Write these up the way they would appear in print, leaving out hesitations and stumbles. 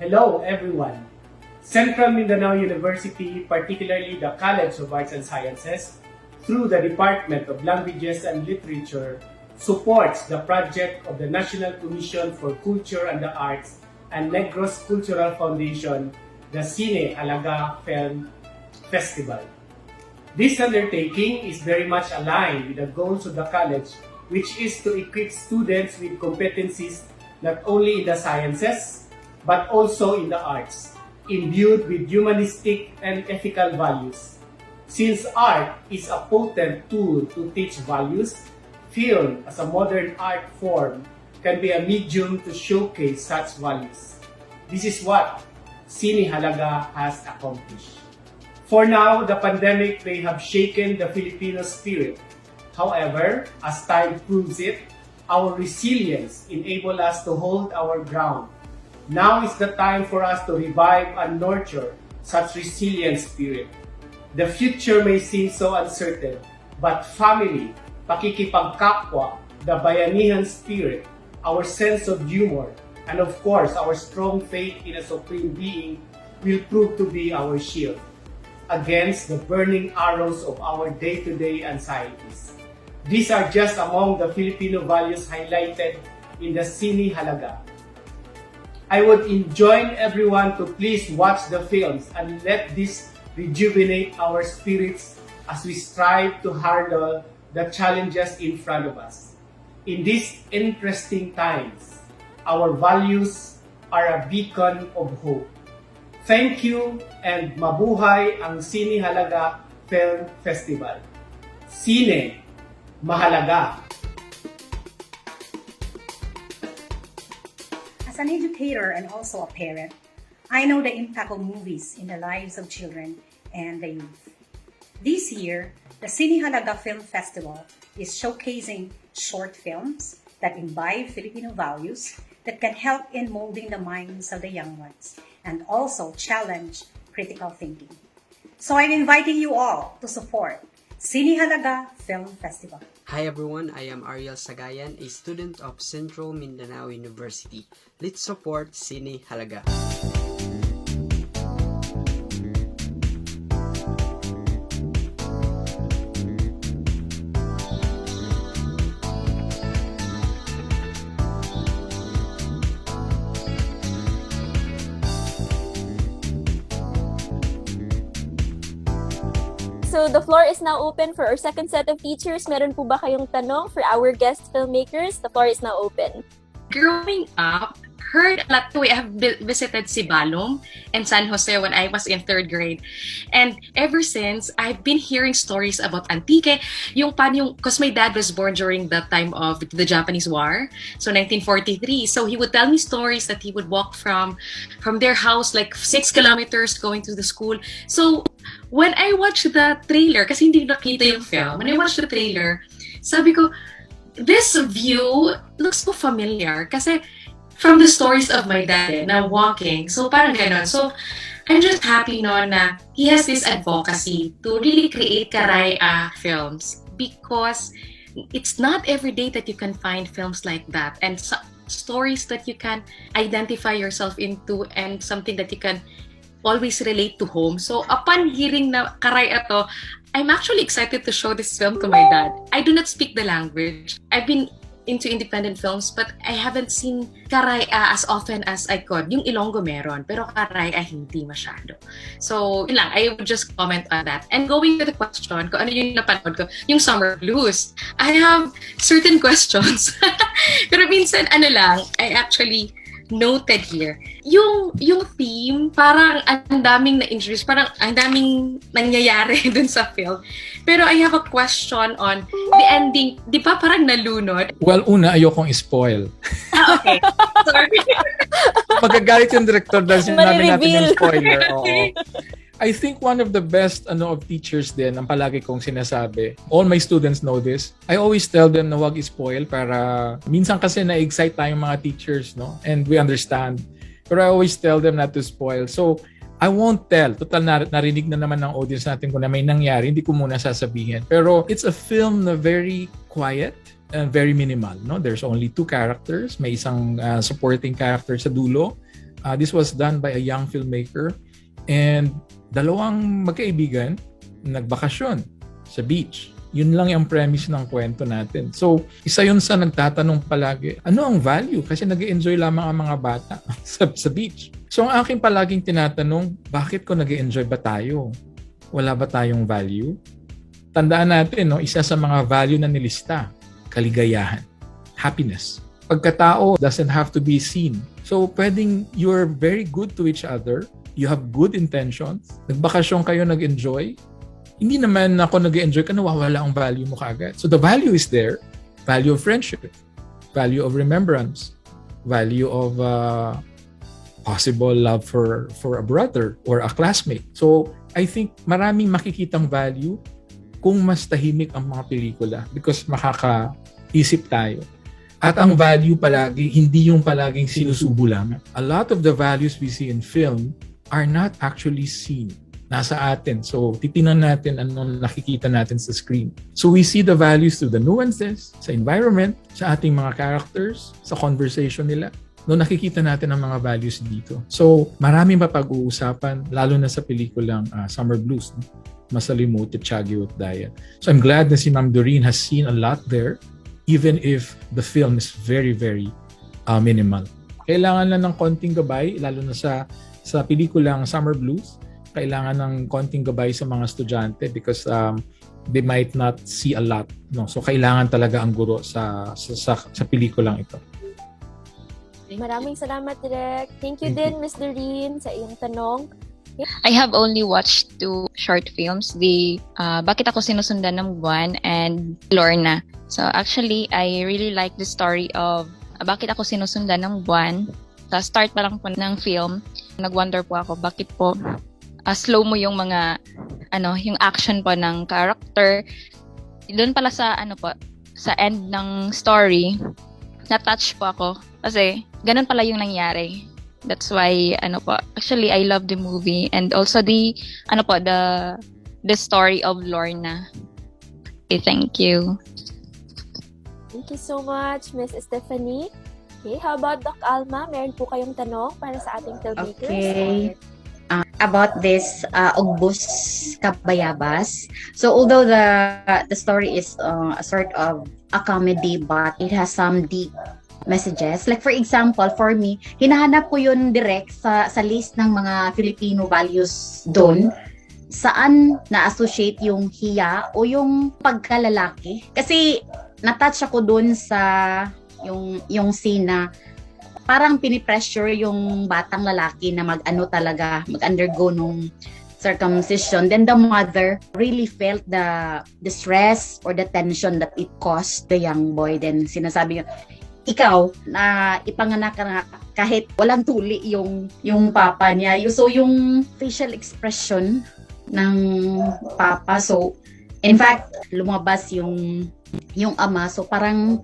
Hello everyone! Central Mindanao University, particularly the College of Arts and Sciences, through the Department of Languages and Literature, supports the project of the National Commission for Culture and the Arts and Negros Cultural Foundation, the Sine Halaga Film Festival. This undertaking is very much aligned with the goals of the college, which is to equip students with competencies not only in the sciences, but also in the arts, imbued with humanistic and ethical values. Since art is a potent tool to teach values, film as a modern art form can be a medium to showcase such values. This is what Sine Halaga has accomplished. For now, the pandemic may have shaken the Filipino spirit. However, as time proves it, our resilience enables us to hold our ground. Now is the time for us to revive and nurture such resilient spirit. The future may seem so uncertain, but family, pakikipagkapwa, the bayanihan spirit, our sense of humor, and of course our strong faith in a supreme being will prove to be our shield against the burning arrows of our day-to-day anxieties. These are just among the Filipino values highlighted in the Sine Halaga. I would enjoin everyone to please watch the films and let this rejuvenate our spirits as we strive to handle the challenges in front of us. In these interesting times, our values are a beacon of hope. Thank you and mabuhay ang Sine Halaga Film Festival. Sine Mahalaga! As an educator and also a parent, I know the impact of movies in the lives of children and the youth. This year, the Sine Halaga Film Festival is showcasing short films that imbibe Filipino values that can help in molding the minds of the young ones and also challenge critical thinking. So I'm inviting you all to support Sine Halaga Film Festival. Hi everyone, I am Ariel Sagayan, a student of Central Mindanao University. Let's support Sine Halaga. So the floor is now open for our second set of teachers. Meron po ba kayong tanong for our guest filmmakers? The floor is now open. Growing up, heard a lot. I have visited Sibalom and San Jose when I was in 3rd grade. And ever since, I've been hearing stories about Antique. Because my dad was born during the time of the Japanese War, so 1943. So he would tell me stories that he would walk from their house like 6 kilometers going to the school. So when I watched the trailer, kasi hindi nakita yung film, when I watched the trailer, sabi ko, this view looks so familiar kasi from the stories of my dad na walking. So parang ganon. So I'm just happy no na he has this advocacy to really create karaya films because it's not every day that you can find films like that and stories that you can identify yourself into and something that you can always relate to home. So upon hearing na karaya to, I'm actually excited to show this film to my dad. I do not speak the language. I've been into independent films but I haven't seen karaya as often as I could. Yung Ilonggo meron, pero karaya hindi masyado. So, yun lang. I would just comment on that. And going to the question, kung ano yung napanood ko, yung Summer Blues. I have certain questions. Pero minsan, I actually noted here. Yung theme, parang ang daming na-introduce, parang ang daming nangyayari dun sa film. Pero I have a question on the ending. Di ba parang nalunod? Well, una, ayokong spoil. Okay. Sorry. Magagalit yung director dahil sinabi natin yung spoiler. Oo. Okay. I think one of the best of teachers din, ang palagi kong sinasabi, all my students know this, I always tell them na wag spoil para minsan kasi na-excite tayong mga teachers, no? And we understand. Pero I always tell them not to spoil. So, I won't tell. Total, narinig na naman ng audience natin kung na may nangyari. Hindi ko muna sasabihin. Pero it's a film na very quiet and very minimal, no? There's only 2 characters. May isang supporting character sa dulo. This was done by a young filmmaker and dalawang magkaibigan nagbakasyon sa beach. Yun lang yung premise ng kwento natin. So, isa yun sa nagtatanong palagi, ano ang value? Kasi nag-enjoy lamang ang mga bata sa beach. So, ang aking palaging tinatanong, bakit ko nag-enjoy ba tayo? Wala ba tayong value? Tandaan natin, no, isa sa mga value na nilista, kaligayahan, happiness. Pagkatao doesn't have to be seen. So, pwedeng you're very good to each other, you have good intentions, nagbakasyon kayo, nag-enjoy, hindi naman ako nag-enjoy ka, nawawala ang value mo kaagad. So the value is there. Value of friendship. Value of remembrance. Value of possible love for a brother or a classmate. So I think maraming makikitang value kung mas tahimik ang mga pelikula because makakaisip tayo. At ang value palagi, hindi yung palaging sinusubo lang. A lot of the values we see in film are not actually seen. Nasa atin. So, titingnan natin anong nakikita natin sa screen. So, we see the values through the nuances, sa environment, sa ating mga characters, sa conversation nila. No, nakikita natin ang mga values dito. So, maraming mapag-uusapan, lalo na sa pelikulang Summer Blues. No? Masalimuot at Tiyago at Diet. So, I'm glad na si Ma'am Doreen has seen a lot there, even if the film is very, very minimal. Kailangan lang ng konting gabay, lalo na sa pelikulang Summer Blues. Kailangan ng konting gabay sa mga estudyante because they might not see a lot. No? So, kailangan talaga ang guro sa pelikulang ito. Maraming salamat, Direk. Thank you din, Ms. Doreen, sa iyong tanong. I have only watched 2 short films, the Bakit Ako Sinusundan ng Buwan and Lorna. So actually, I really like the story of Bakit Ako Sinusundan ng Buwan. Sa start pa lang po ng film, nag-wonder po ako, bakit po slow mo yung mga yung action po ng character. Doon pala sa sa end ng story, na-touch po ako kasi ganun pala yung nangyari. That's why actually I love the movie and also the story of Lorna. Okay, thank you. Thank you so much, Miss Stephanie. Okay, how about Doc Alma? Meron po kayong tanong para sa ating filmmakers? Okay. About this Ugbos Bayabas. So although the story is a sort of a comedy, but it has some deep messages. Like for example, for me, hinahanap ko yun direct sa list ng mga Filipino values doon. Saan na-associate yung hiya o yung pagkalalaki. Kasi na-touch ako doon sa yung scene na parang pinipressure yung batang lalaki na mag-undergo nung circumcision. Then the mother really felt the stress or the tension that it caused the young boy. Then sinasabi niya, ikaw, na ipanganak ka na kahit walang tuli yung papa niya. So yung facial expression ng papa. So in fact, lumabas yung ama. So parang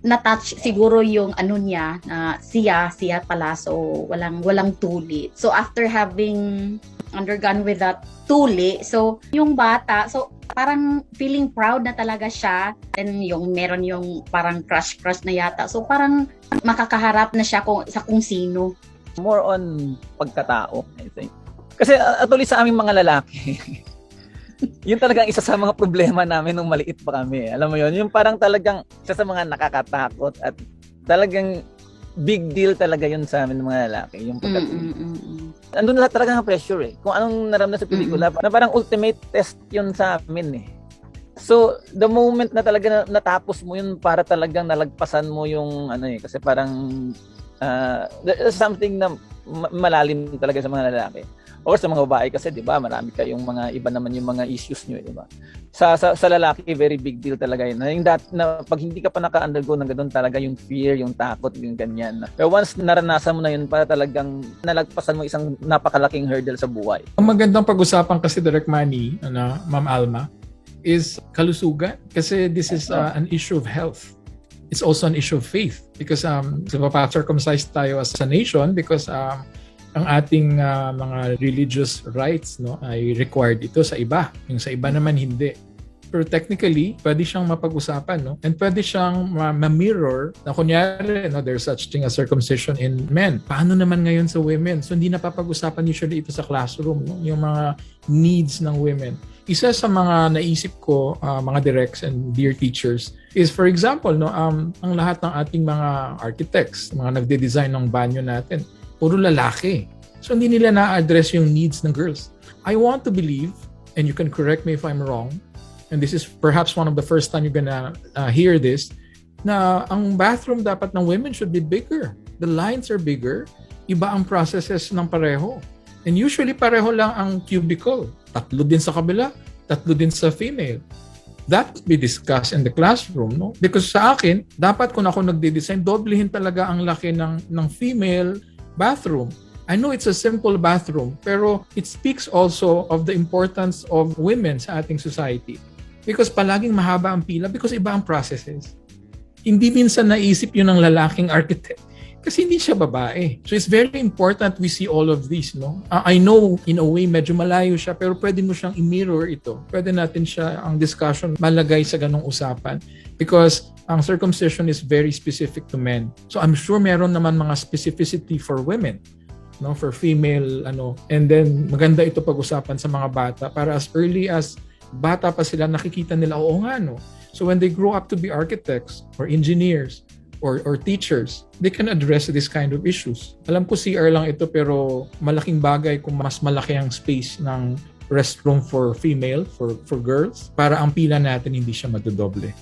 na-touch siguro yung niya na siya pala, so walang tuli. So after having undergone with that tuli, so yung bata, so parang feeling proud na talaga siya. Then meron yung parang crush na yata. So parang makakaharap na siya sa kung sino. More on pagkatao, I think. Kasi atuloy sa aming mga lalaki, yun talagang isa sa mga problema namin nung maliit pa kami. Alam mo yun? Yung parang talagang isa sa mga nakakatakot at talagang big deal talaga yun sa amin ng mga lalaki. Yung andun lahat talaga ng pressure eh. Kung anong naramdaman sa pelikula, na parang ultimate test yun sa amin eh. So, the moment na talaga natapos mo yun, para talagang nalagpasan mo yung kasi parang there's something na malalim talaga sa mga lalaki. Or sa mga babae kasi 'di ba, marami kayong mga iba naman yung mga issues niyo, 'di ba? Sa lalaki, very big deal talaga 'yun. Yung na pag hindi ka pa naka-undergo ng ganoon, talaga yung fear, yung takot, yung ganyan. Pero once naranasan mo na 'yun, para talagang nalagpasan mo isang napakalaking hurdle sa buhay. Ang magandang pag-usapan kasi, Direk Manie, Ma'am Alma, is kalusugan. Kasi this is an issue of health. It's also an issue of faith because circumcised tayo as a nation because ang ating mga religious rights ay required ito sa iba. Yung sa iba naman hindi. Pero technically, pwede siyang mapag-usapan, no? And pwede siyang ma-mirror na kunyari, no, there's such thing as circumcision in men. Paano naman ngayon sa women? So hindi napapag-usapan usually ito sa classroom, no? Yung mga needs ng women. Isa sa mga naisip ko, mga directs and dear teachers, is for example, no, ang lahat ng ating mga architects, mga nagde-design ng banyo natin, puro lalaki. So hindi nila na-address yung needs ng girls. I want to believe, and you can correct me if I'm wrong, and this is perhaps one of the first time you're gonna hear this, na ang bathroom dapat ng women should be bigger. The lines are bigger. Iba ang processes ng pareho. And usually pareho lang ang cubicle. 3 din sa kabila, 3 din sa female. That could be discussed in the classroom, no? Because sa akin, dapat kung ako nagde-design, doblehin talaga ang laki ng female bathroom. I know it's a simple bathroom, pero it speaks also of the importance of women sa ating society. Because palaging mahaba ang pila because iba ang processes. Hindi minsan naisip yun ng lalaking architect kasi hindi siya babae. So it's very important we see all of these, no? I know in a way medyo malayo siya pero pwede mo siyang i-mirror ito. Pwede natin siya ang discussion malagay sa ganong usapan because ang circumcision is very specific to men. So I'm sure meron naman mga specificity for women, no, for female and then maganda ito pag-usapan sa mga bata para as early as bata pa sila nakikita nila oo nga no. So when they grow up to be architects or engineers or teachers, they can address this kind of issues. Alam ko CR lang ito pero malaking bagay kung mas malaki ang space ng restroom for female, for girls para ang pila natin hindi siya madodoble.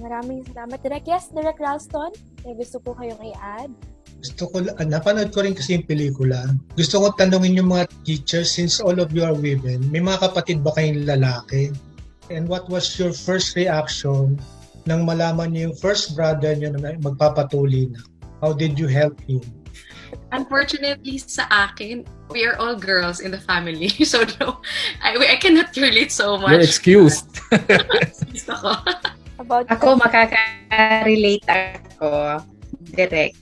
Maraming salamat, Direk. Yes, Direk Ralston, may gusto po kayong i-add? Gusto ko, napanood ko rin kasi yung pelikula. Gusto ko tanungin yung mga teachers, since all of you are women, may mga kapatid ba kayong lalaki? And what was your first reaction nang malaman niyo yung first brother niyo na magpapatuli na? How did you help him? Unfortunately sa akin, we are all girls in the family. So no, I cannot relate so much. You're excused. Ako makaka-relate ako direct.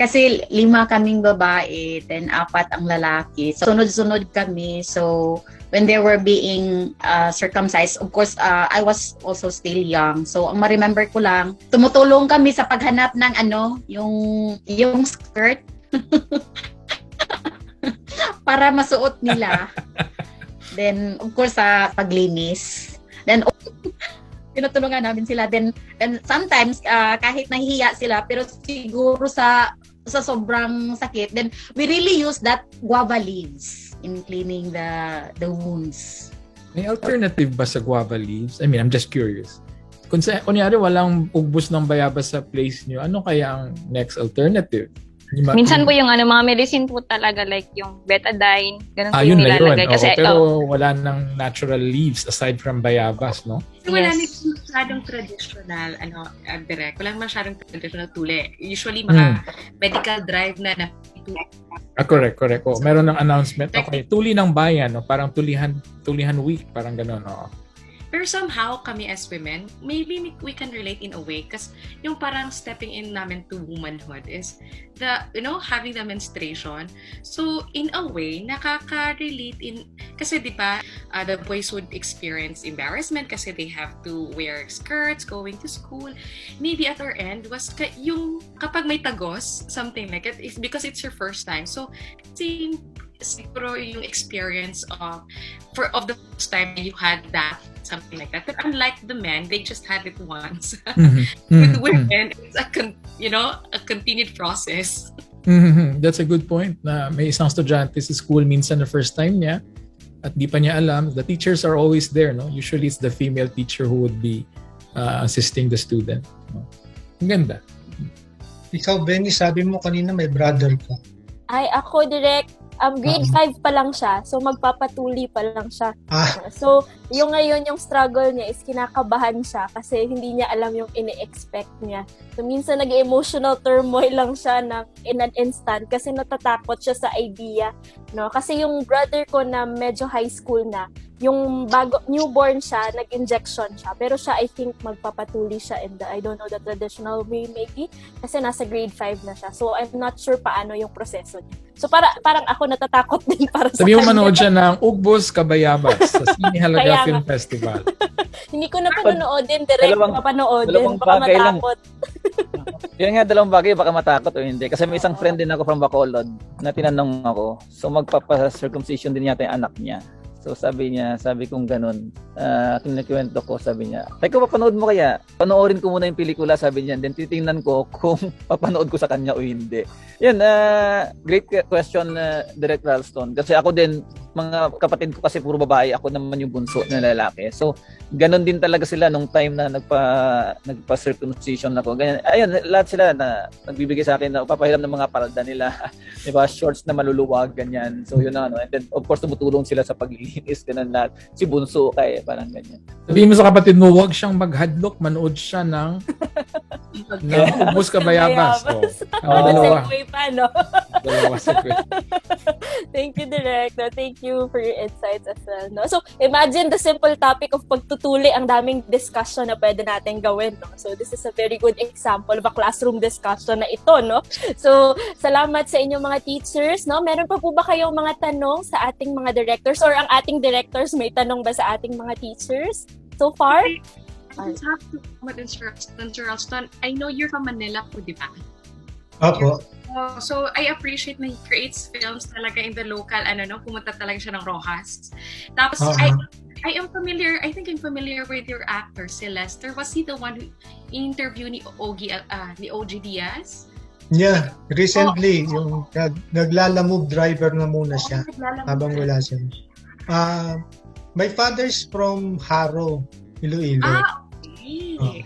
Kasi 5 kaming babae, then 4 ang lalaki. So, sunod-sunod kami. So, when they were being circumcised, of course, I was also still young. So, ang ma-remember ko lang, tumutulong kami sa paghanap ng yung skirt para masuot nila. Then, of course, sa paglinis. Then, tinutulungan namin sila. Then, and sometimes, kahit nahihiya sila, pero siguro sa sobrang sakit, then we really use that guava leaves in cleaning the wounds. May alternative ba sa guava leaves? I mean, I'm just curious. Kunyari walang ugbos ng bayabas sa place niyo, ano kaya ang next alternative? Minsan po yung mga medicine po talaga like yung betadine, ganun po yun yung nilalagay. Na yun. Kasi, pero wala nang natural leaves aside from bayabas, no? So, wala masyadong traditional, direct. Wala masyadong traditional tuli. Usually, mga medical drive na correct. Oh, meron ng announcement. Okay, tuli ng bayan, no? Parang tulihan week, parang gano'n, no? Pero somehow, kami as women, maybe we can relate in a way kasi yung parang stepping in namin to womanhood is having the menstruation. So, in a way, nakaka-relate kasi di ba, the boys would experience embarrassment kasi they have to wear skirts going to school. Maybe at our end was yung kapag may tagos, something like that, it's because it's your first time. So, siguro yung experience of the first time you had that, something like that. But unlike the men, they just had it once. With women, it's a continued process. That's a good point. Na may isang estudyante sa school minsan the first time niya at di pa niya alam. The teachers are always there, no? Usually it's the female teacher who would be assisting the student. No? Ang ganda. Ikaw, Benny, sabi mo kanina may brother ka. Ay, ako direct. Grade 5 pa lang siya. So, magpapatuli pa lang siya. So, yung ngayon, yung struggle niya is kinakabahan siya kasi hindi niya alam yung ini-expect niya. So, minsan nag-emotional turmoil lang siya in an instant kasi natatakot siya sa idea. No? Kasi yung brother ko na medyo high school na, yung newborn siya, nag-injection siya. Pero siya, I think, magpapatuli siya in I don't know the traditional way maybe kasi nasa grade 5 na siya. So, I'm not sure paano yung proseso niya. So, parang ako natatakot din para sa Sabi mo kanya. manood siya ng Ugbos, Bayabas sa Sine Halaga Film Festival. Hindi ko na panonoodin, direct papanoodin. dalawang Baka bagay lang. matakot. Yan nga, dalawang bagay, baka matakot o hindi. Kasi may isang friend din ako from Bacolod na tinanong ako. So magpapa-circumcision din yata yung anak niya. So sabi kong ganun, kinikwento ko, sabi niya, teka, papanood mo kaya? Panoorin ko muna yung pelikula, sabi niya, then titingnan ko kung papanood ko sa kanya o hindi. Yan, great question, Direct Ralston. Kasi ako din, mga kapatid ko kasi puro babae, ako naman yung bunso na lalaki. So, ganun din talaga sila nung time na nagpa-circumcision ako. Ganyan. Ayun, lahat sila na nagbibigay sa akin na papahiram ng mga palda nila. Diba? Shorts na maluluwag, ganyan. So, yun na, ano. And then, of course, tumutulong sila sa paglilinis, ganun lahat. Si bunso, kaya parang ganyan. Sabihin mo sa kapatid mo, huwag siyang mag-hadlok, manood siya ng Ugbos ka Bayabas. Dalawa. Segue pa, no? Dalawa segue. Thank you, Direct. No, thank you for your insights as well. No? So, imagine the simple topic of pagtutuli, ang daming discussion na pwede natin gawin. No? So, this is a very good example of a classroom discussion na ito. No? So, salamat sa inyong mga teachers. No? Meron pa po ba kayong mga tanong sa ating mga directors or ang ating directors may tanong ba sa ating mga teachers so far? I just have to comment on Ralston. I know you're from Manila po, di ba? Opo. So I appreciate na he creates films talaga in the local, pumunta talaga siya ng Rojas. Tapos, I am familiar, I think I'm familiar with your actor, si Lester. Was he the one who interviewed ni OG Diaz? Yeah, recently, yung naglalamove driver na muna siya habang wala siya. My father's from Haro, Iloilo. Okay.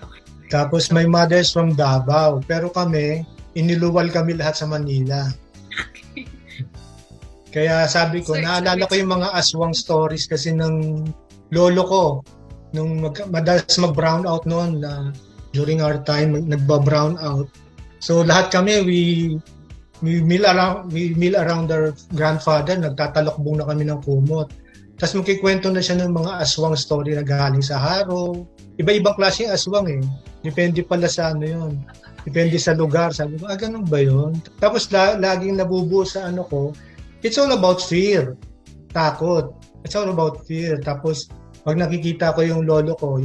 Tapos my mother's from Davao. Pero kami, iniluwal kami lahat sa Manila. Kaya sabi ko, naalala ko yung mga aswang stories kasi ng lolo ko. Nung madalas mag-brown out noon, during our time, nagba-brown out. So lahat kami, we meal around our grandfather, nagtatalokbong na kami ng kumot. Tapos magkikwento na siya ng mga aswang story na galing sa Haro. Iba-ibang klaseng aswang eh. Depende pala sa yun. Depende sa lugar. Sabi ko, ganun ba yun? Tapos laging nabubuo sa ko, it's all about fear. Takot. It's all about fear. Tapos pag nakikita ko yung lolo ko,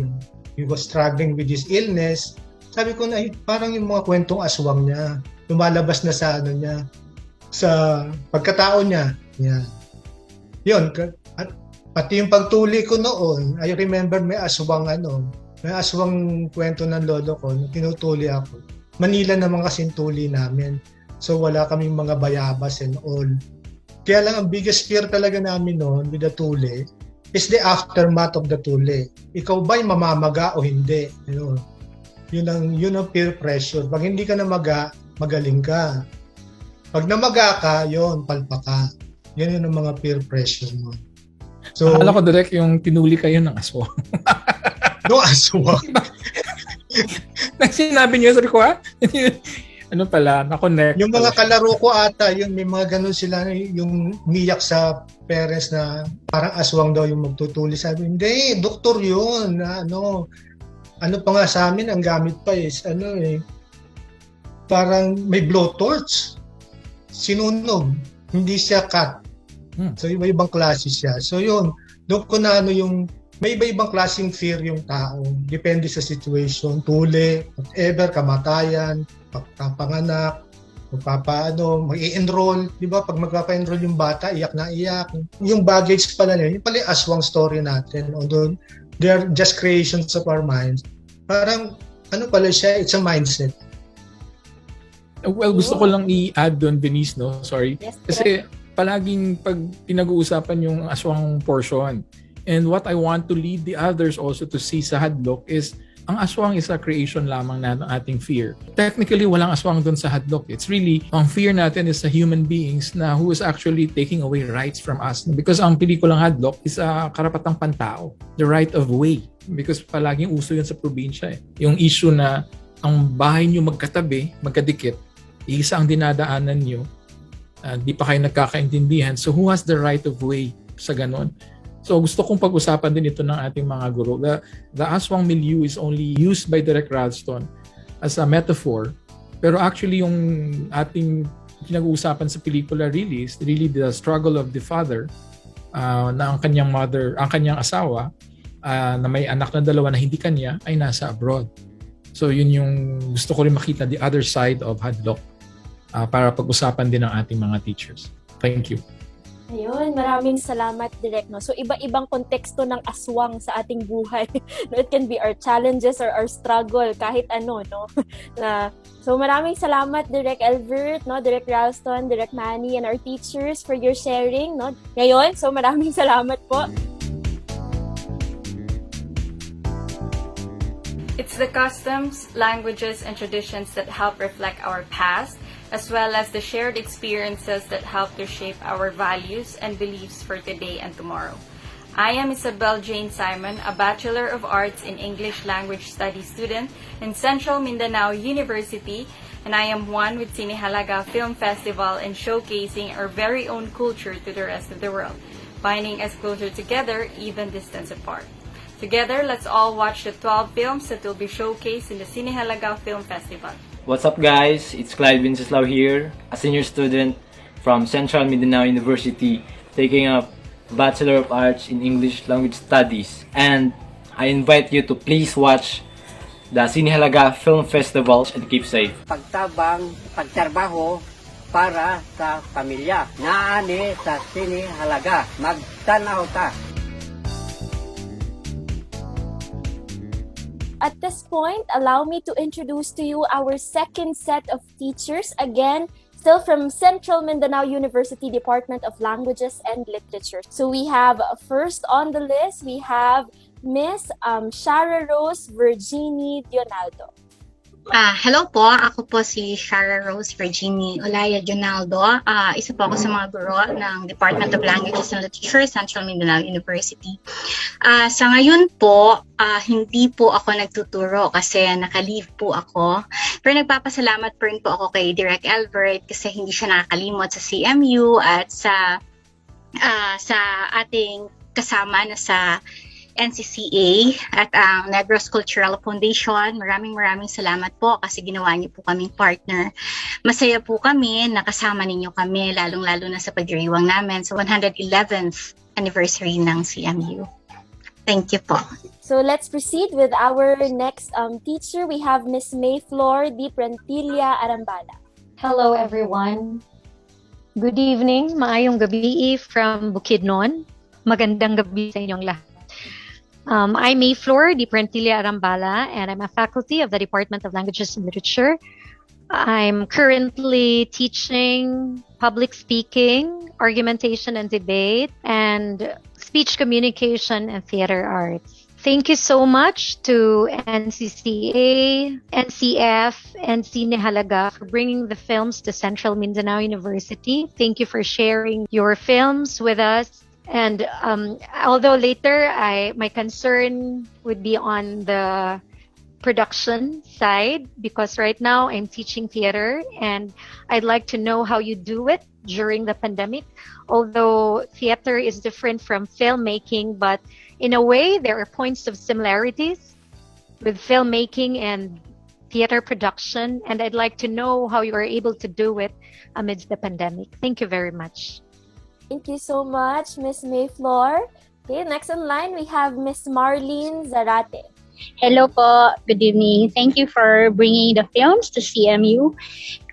he was struggling with his illness, sabi ko na parang yung mga kwentong aswang niya. Lumalabas na sa niya. Sa pagkatao niya. Yan. Yun. Pati yung pagtuli ko noon, I remember may aswang kwento ng lolo ko, nung tinutuli ako. Manila naman kasing tuli namin. So wala kaming mga bayabas and all. Kaya lang ang biggest fear talaga namin noon with the tuli is the aftermath of the tuli. Ikaw ba'y mamamaga o hindi? Yun ang peer pressure. Pag hindi ka namaga, magaling ka. Pag namaga ka, yun, palpa ka. Yan ang mga peer pressure mo. So, akala ko direct yung tinuli kayo ng aswang. No aswang. Nang sinabi niyo, sabi ko na-connect. Yung mga kalaro ko ata, yun, may mga ganun sila, yung umiyak sa parents na parang aswang daw yung magtutuli. Sabi, hindi, doktor yun. Ano pa nga sa amin, ang gamit pa is, parang may blowtorch. Sinunog. Hindi siya cut. So, iba-ibang klase siya. So, yun. Doon ko na may iba-ibang klaseng fear yung tao. Depende sa situation. Tuli, whatever, kamatayan, pagpapanganak, mag-i-enroll. Di ba? Pag magpapa-enroll yung bata, iyak na iyak. Yung baggage pala niya, yung pala yung aswang story natin. Although, they're just creations of our minds. Parang, pala siya? It's a mindset. Well, gusto ko lang i-add doon, Denise, no? Sorry. Yes, kasi, palaging pag pinag-uusapan yung aswang portion. And what I want to lead the others also to see sa Hadlok is ang aswang is a creation lamang na ng ating fear. Technically, walang aswang doon sa Hadlok. It's really, ang fear natin is sa human beings na who is actually taking away rights from us. Because ang pelikulang Hadlok is a karapatang pantao, the right of way. Because palaging uso yun sa probinsya. Yung issue na ang bahay nyo magkatabi, magkadikit, isa ang dinadaanan nyo, di pa kayo nagkakaintindihan. So who has the right of way sa ganon? So gusto kong pag-usapan din ito ng ating mga guro. The aswang milieu is only used by Direct Ralston as a metaphor. Pero actually yung ating pinag-uusapan sa pelikula really is really the struggle of the father na ang kanyang mother, ang kanyang asawa na may anak na dalawa na hindi kanya ay nasa abroad. So yun yung gusto ko rin makita, the other side of Hadlok, para pag-usapan din ng ating mga teachers. Thank you. Ayun, maraming salamat, Direk. No? So, iba-ibang konteksto ng aswang sa ating buhay. No, it can be our challenges or our struggle, kahit ano, no? So, maraming salamat, Direk Elvert, no? Direk Ralston, Direk Manie, and our teachers for your sharing, no? Ngayon, so maraming salamat po. It's the customs, languages, and traditions that help reflect our past, as well as the shared experiences that help to shape our values and beliefs for today and tomorrow. I am Isabel Jane Simon, a Bachelor of Arts in English Language Studies student in Central Mindanao University, and I am one with Sine Halaga Film Festival and showcasing our very own culture to the rest of the world, binding us closer together, even distance apart. Together, let's all watch the 12 films that will be showcased in the Sine Halaga Film Festival. What's up guys, it's Clyde Vinceslaw here, a senior student from Central Mindanao University taking up Bachelor of Arts in English Language Studies, and I invite you to please watch the Sine Halaga Film Festival and keep safe. Pagtabang, pagtrabaho para sa pamilya. Naani sa Sine Halaga, magtanaw ta. At this point, allow me to introduce to you our second set of teachers. Again, still from Central Mindanao University Department of Languages and Literature. So we have first on the list, we have Miss Shara Rose Virginie Dionaldo. Hello po, ako po si Shara Rose Virginie Olaya Dionaldo. Isa po ako sa mga guro ng Department of Languages and Literature, Central Mindanao University. Sa ngayon po, hindi po ako nagtuturo kasi naka-leave po ako. Pero nagpapasalamat po rin po ako kay Direk Elvert kasi hindi siya nakakalimot sa CMU at sa ating kasama na sa NCCA at ang Negros Cultural Foundation. Maraming salamat po kasi ginawa niyo po kaming partner. Masaya po kami, nakasama ninyo kami, lalong-lalo na sa pagdiriwang namin sa 111th anniversary ng CMU. Thank you po. So let's proceed with our next teacher. We have Miss Mayflor Di Prentilla Arambala. Hello everyone. Good evening, maayong gabi from Bukidnon. Magandang gabi sa inyong lahat. I'm Mayflor Di Prentilla Arambala, and I'm a faculty of the Department of Languages and Literature. I'm currently teaching public speaking, argumentation and debate, and speech communication and theater arts. Thank you so much to NCCA, NCF, and Sine Halaga for bringing the films to Central Mindanao University. Thank you for sharing your films with us. And although later my concern would be on the production side, because right now I'm teaching theater and I'd like to know how you do it during the pandemic. Although theater is different from filmmaking, but in a way there are points of similarities with filmmaking and theater production, and I'd like to know how you are able to do it amidst the pandemic. Thank you very much. Thank you so much, Miss Mayflor. Okay, next in line, we have Miss Marlene Zarate. Hello po, good evening. Thank you for bringing the films to CMU.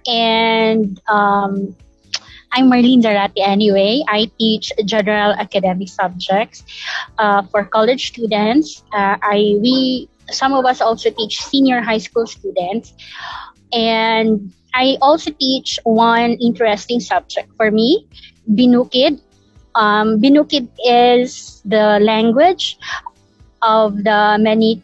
And I'm Marlene Zarate anyway. I teach general academic subjects for college students. Some of us also teach senior high school students. And I also teach one interesting subject for me, Binukid. Binukid is the language of the many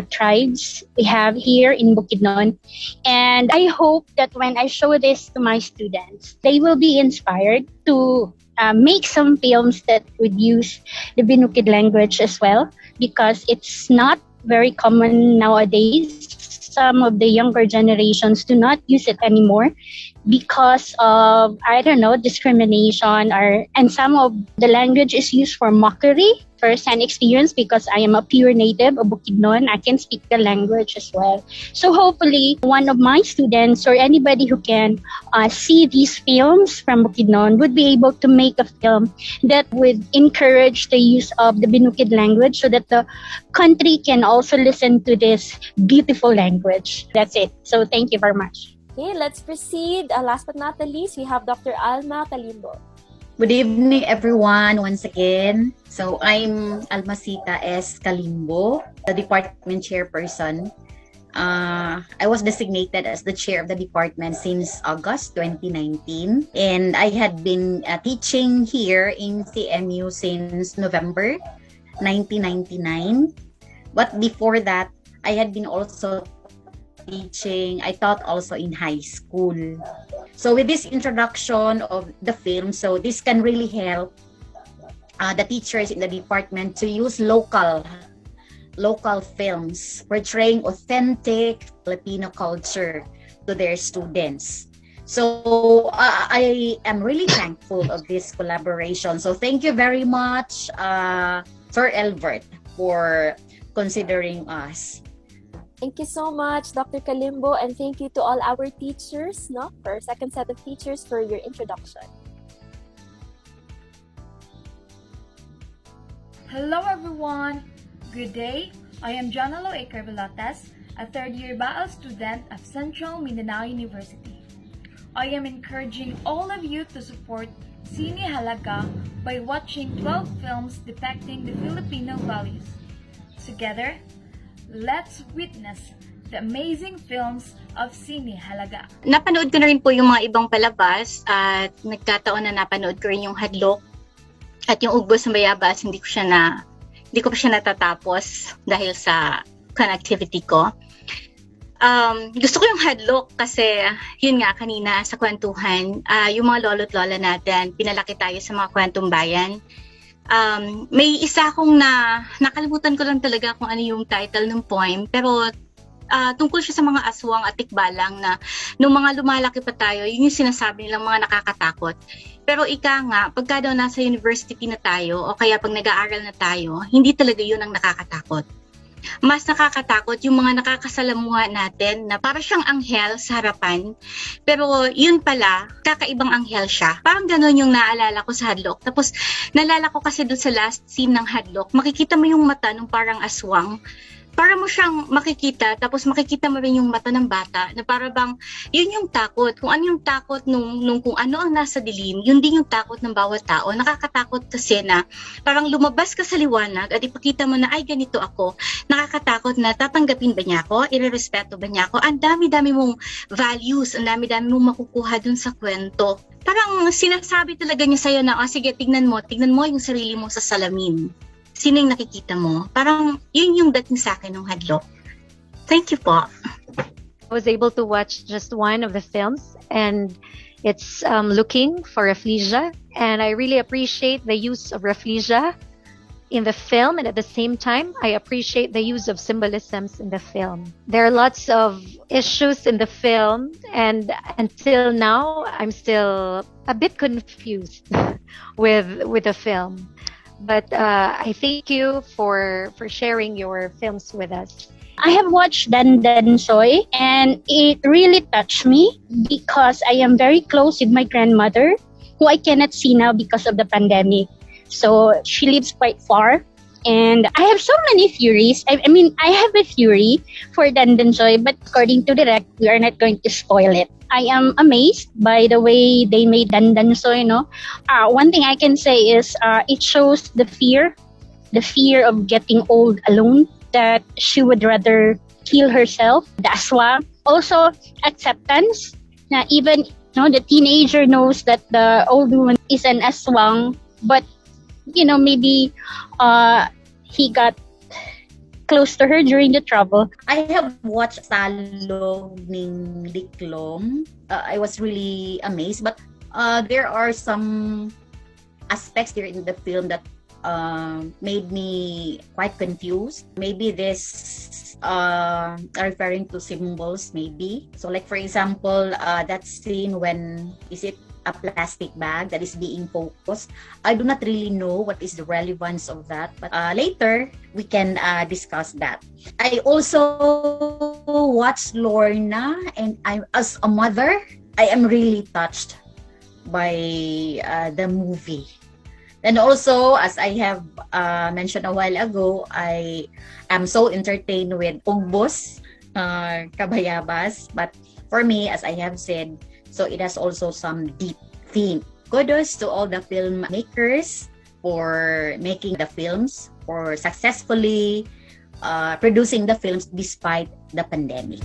tribes we have here in Bukidnon. And I hope that when I show this to my students, they will be inspired to make some films that would use the Binukid language as well, because it's not very common nowadays. Some of the younger generations do not use it anymore. because of, I don't know, discrimination, and some of the language is used for mockery. First-hand experience, because I am a pure native of Bukidnon, I can speak the language as well. So hopefully, one of my students or anybody who can see these films from Bukidnon would be able to make a film that would encourage the use of the Binukid language so that the country can also listen to this beautiful language. That's it. So thank you very much. Okay, let's proceed. Last but not the least, we have Dr. Alma Calimbo. Good evening, everyone, once again. So, I'm Alma S. Calimbo, the department chairperson. I was designated as the chair of the department since August 2019. And I had been teaching here in CMU since November 1999. But before that, I had been also teaching, I taught also in high school. So with this introduction of the film, so this can really help the teachers in the department to use local films portraying authentic Filipino culture to their students. So I am really thankful of this collaboration. So thank you very much, Sir Elvert, for considering us. Thank you so much, Dr. Calimbo, and thank you to all our teachers, for our second set of teachers, for your introduction. Hello everyone! Good day! I am Jonalo A. Carvelotes, a third-year BAL student of Central Mindanao University. I am encouraging all of you to support Sine Halaga by watching 12 films depicting the Filipino values. Together, let's witness the amazing films of Sine Halaga. Napanood ko na rin po yung mga ibang palabas at nagkataon na napanood ko rin yung Hadlok at yung Ugbos ng Bayabas. Hindi ko pa siya natatapos dahil sa connectivity ko. Gusto ko yung Hadlok kasi yun nga kanina sa kwentuhan, yung mga lolo't lola natin, pinalaki tayo sa mga kwentong bayan. May isa akong nakalimutan ko lang talaga kung ano yung title ng poem, pero tungkol siya sa mga aswang at tikbalang na nung mga lumalaki pa tayo, yun yung sinasabi nilang mga nakakatakot. Pero ika nga, pagka daw nasa university na tayo o kaya pag nag-aaral na tayo, hindi talaga yun ang nakakatakot. Mas nakakatakot yung mga nakakasalamuha natin na para siyang anghel sa harapan. Pero yun pala, kakaibang anghel siya. Parang gano'n yung naalala ko sa Hadlok. Tapos naalala ko kasi doon sa last scene ng Hadlok, makikita mo yung mata ng parang aswang. Para mo siyang makikita, tapos makikita mo rin yung mata ng bata na para bang yun yung takot. Kung ano yung takot nung kung ano ang nasa dilim, yun din yung takot ng bawat tao. Nakakatakot kasi na parang lumabas ka sa liwanag at ipakita mo na ay ganito ako. Nakakatakot na tatanggapin ba niya ako? Irerespeto ba niya ako? Ang dami-dami mong values, ang dami-dami mong makukuha dun sa kwento. Parang sinasabi talaga niya sa'yo na, sige, tignan mo yung sarili mo sa salamin. Sino yung nakikita mo? Parang yun yung dating sa akin ng Hadlok. Thank you po. I was able to watch just one of the films, and it's Looking for Rafflesia, and I really appreciate the use of Rafflesia in the film, and at the same time, I appreciate the use of symbolisms in the film. There are lots of issues in the film, and until now, I'm still a bit confused with the film. But I thank you for sharing your films with us. I have watched Dandan Soy and it really touched me because I am very close with my grandmother who I cannot see now because of the pandemic. So she lives quite far and I have so many theories. I mean, I have a theory for Dandan Soy, but according to Direct, we are not going to spoil it. I am amazed by the way they made Dandan Soy, one thing I can say is it shows the fear of getting old alone, that she would rather kill herself, the aswang. Also, acceptance, na even the teenager knows that the old woman is an aswang, but maybe he got close to her during the trouble. I have watched Talog ning Liklom. I was really amazed, but there are some aspects there in the film that made me quite confused. Maybe this referring to symbols maybe. So like for example, that scene when is it a plastic bag that is being focused. I do not really know what is the relevance of that, but later we can discuss that. I also watched Lorna, and as a mother, I am really touched by the movie. And also, as I have mentioned a while ago, I am so entertained with Ugbos, Bayabas. But for me, as I have said, so it has also some deep theme. Kudos to all the filmmakers for making the films, for successfully producing the films despite the pandemic.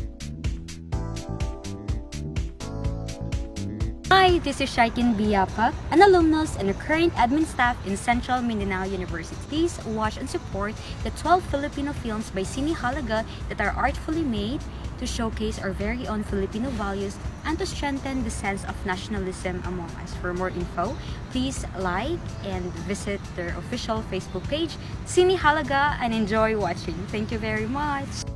Hi, this is Shaikin Biapa, an alumnus and a current admin staff in Central Mindanao University. Please watch and support the 12 Filipino films by Sine Halaga that are artfully made to showcase our very own Filipino values and to strengthen the sense of nationalism among us. For more info, please like and visit their official Facebook page, Sine Halaga, and enjoy watching. Thank you very much.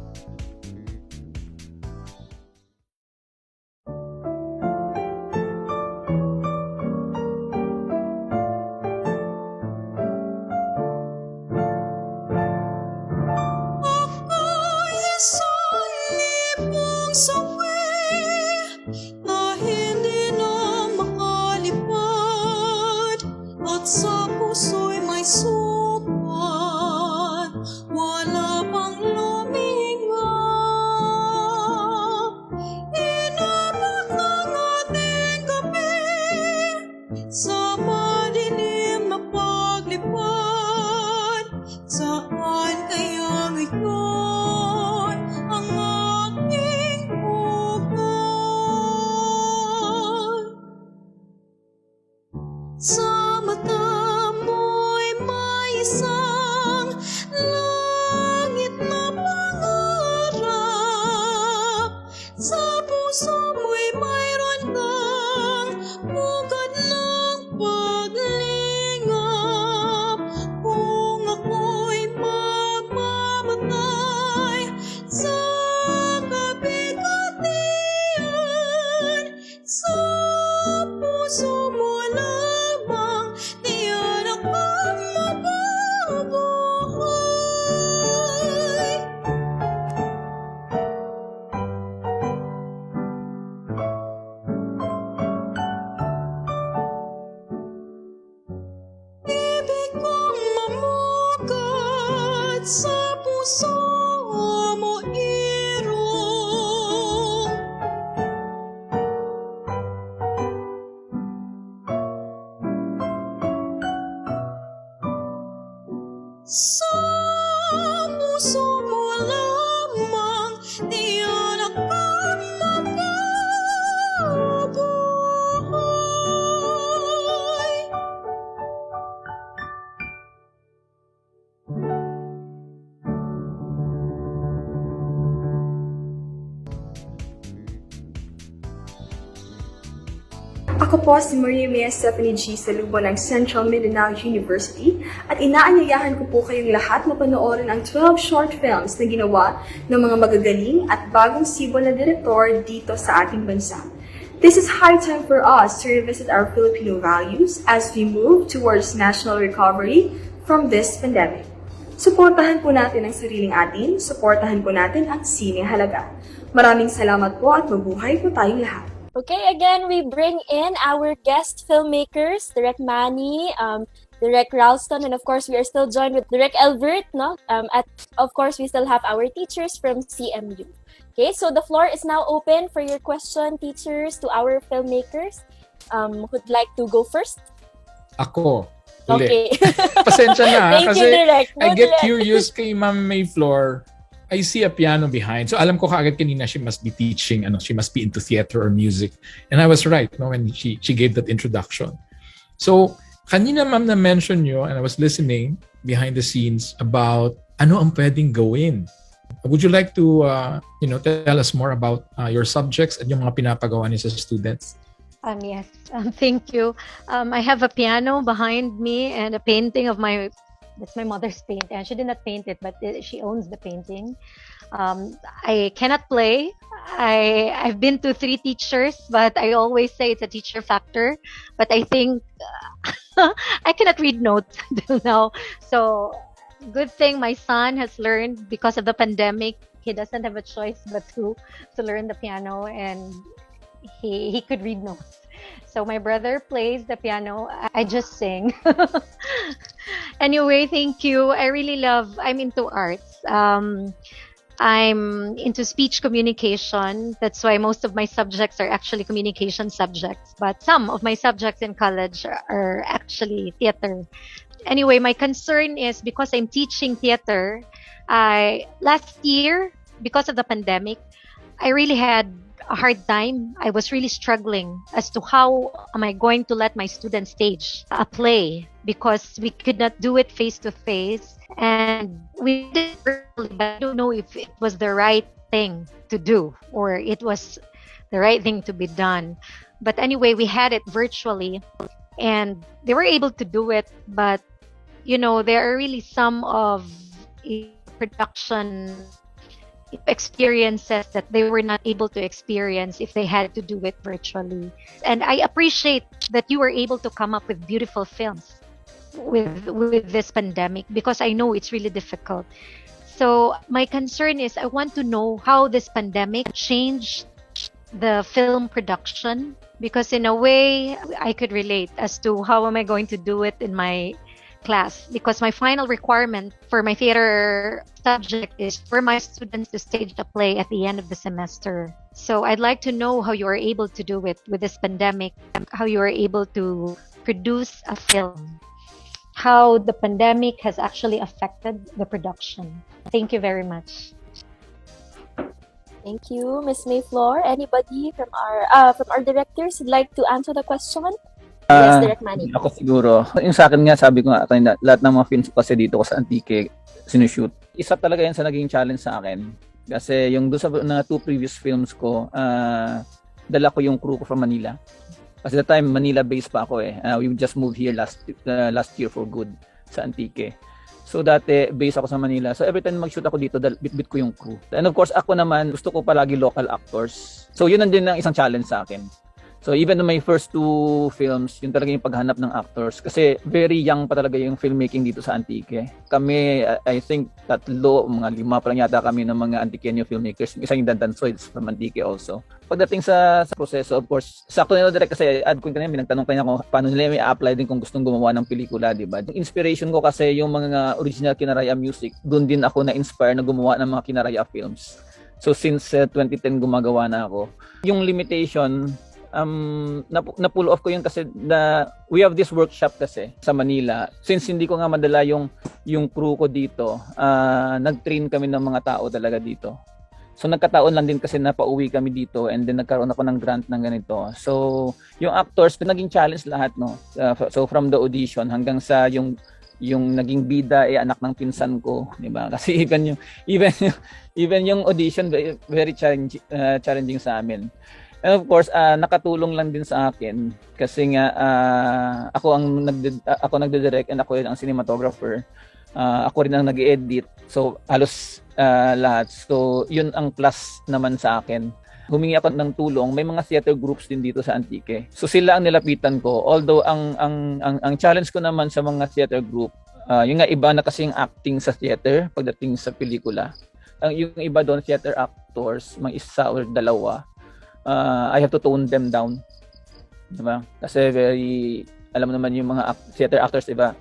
Ako po si Maria Stephanie G. Salubo ng Central Mindanao University at inaanyayahan ko po kayong lahat na panoorin ang 12 short films na ginawa ng mga magagaling at bagong sibo na direktor dito sa ating bansa. This is high time for us to revisit our Filipino values as we move towards national recovery from this pandemic. Suportahan po natin ang sariling atin, suportahan po natin ang Sine Halaga. Maraming salamat po at mabuhay po tayong lahat. Okay, again, we bring in our guest filmmakers, Direct Manie, Direct Ralston, and of course, we are still joined with Direct Elvert, no? At of course, we still have our teachers from CMU. Okay, so the floor is now open for your question, teachers, to our filmmakers. Who'd like to go first? Ako. Okay. Pasensya na, Thank kasi you, Direct. I get curious kay Ma'am Mayflor. I see a piano behind. So alam ko kaagad kanina she must be teaching, she must be into theater or music. And I was right, when she gave that introduction. So kanina ma'am na mention nyo, and I was listening behind the scenes about ano ang pwedeng gawin. Would you like to tell us more about your subjects at yung mga pinapagawa niyo sa students? Yes, thank you. I have a piano behind me and a painting of my That's my mother's paint, and she did not paint it, but she owns the painting. I cannot play. I've been to 3 teachers, but I always say it's a teacher factor. But I think I cannot read notes until now. So good thing my son has learned because of the pandemic. He doesn't have a choice but to learn the piano, and he could read notes. So my brother plays the piano. I just sing. Anyway, thank you. I'm into arts. I'm into speech communication. That's why most of my subjects are actually communication subjects. But some of my subjects in college are actually theater. Anyway, my concern is because I'm teaching theater, last year, because of the pandemic, I really had a hard time. I was really struggling as to how am I going to let my students stage a play, because we could not do it face to face, and we did it early, but I don't know if it was the right thing to do or it was the right thing to be done. But anyway, we had it virtually and they were able to do it, but there are really some of production experiences that they were not able to experience if they had to do it virtually. And I appreciate that you were able to come up with beautiful films with this pandemic, because I know it's really difficult. So my concern is I want to know how this pandemic changed the film production, because in a way I could relate as to how am I going to do it in my class, because my final requirement for my theater subject is for my students to stage a play at the end of the semester. So I'd like to know how you are able to do it with this pandemic, how you are able to produce a film, how the pandemic has actually affected the production. Thank you very much. Thank you, Ms. Mayflower. Anybody from our directors would like to answer the question? Yes, Direct Manie. Ako siguro. Yung sa akin nga, sabi ko nga kanina, lahat ng mga films kasi dito ko sa Antique, sinushoot. Isa talaga yan sa naging challenge sa akin. Kasi yung doon sa 2 previous films ko, dala ko yung crew ko from Manila. Kasi that time, Manila-based pa ako eh. We just moved here last year for good sa Antique. So dati, based ako sa Manila. So every time mag-shoot ako dito, bit-bit ko yung crew. And of course, ako naman, gusto ko palagi local actors. So yun din ang isang challenge sa akin. So even in my first 2 films, yun talaga yung paghanap ng actors. Kasi very young pa talaga yung filmmaking dito sa Antique. Kami, I think, 3, mga 5 pa lang yata kami ng mga Antiqueño filmmakers. Isang yung Dantansoids from Antique also. Pagdating sa proseso, of course, sakto nila direct kasi ad ko kanina, nagtanong kanina ko paano nila may apply din kung gustong gumawa ng pelikula, di ba? Yung inspiration ko kasi yung mga original Kinaraya music, doon din ako na-inspire na gumawa ng mga Kinaraya films. So since 2010 gumagawa na ako. Yung limitation, na-pull off ko yun kasi we have this workshop kasi sa Manila. Since hindi ko nga madala yung crew ko dito, nag-train kami ng mga tao talaga dito. So nagkataon lang din kasi napauwi kami dito and then nagkaroon ako ng grant ng ganito. So yung actors, naging challenge lahat, no? So from the audition hanggang sa yung naging bida anak ng pinsan ko, di ba? Kasi even yung audition very challenging sa amin. And of course, nakatulong lang din sa akin kasi nga ako nagde-direct and ako rin ang cinematographer. Ako rin ang nag-edit. So halos lahat. So yun ang plus naman sa akin. Humingi ako ng tulong. May mga theater groups din dito sa Antique. So sila ang nilapitan ko. Although ang challenge ko naman sa mga theater group, yung nga iba na kasi yung acting sa theater pagdating sa pelikula. Yung iba doon theater actors, mga 1 or 2. I have to tone them down. Diba? Kasi alam mo naman yung mga theater actors, diba?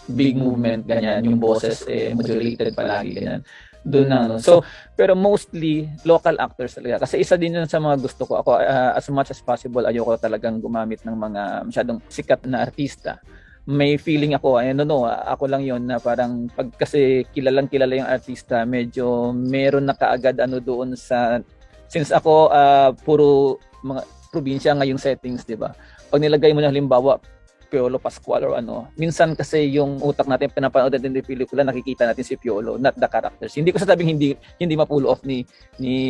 Big movement, ganyan. Yung boses, modulated palagi, ganyan. Doon na, no? So, pero mostly, local actors talaga. Kasi isa din yun sa mga gusto ko. Ako, as much as possible, ayoko talagang gumamit ng mga masyadong sikat na artista. May feeling ako, ako lang yon na parang pag kasi kilala yung artista, medyo meron na kaagad doon sa. Since ako puro mga probinsya ngayong settings, 'di ba? Pag nilagay mo na halimbawa Piolo Pascual or ano. Minsan kasi yung utak natin, pinapanood natin yung pelikula, nakikita natin si Piolo, not the characters. Hindi ko sasabing hindi ma-pull off ni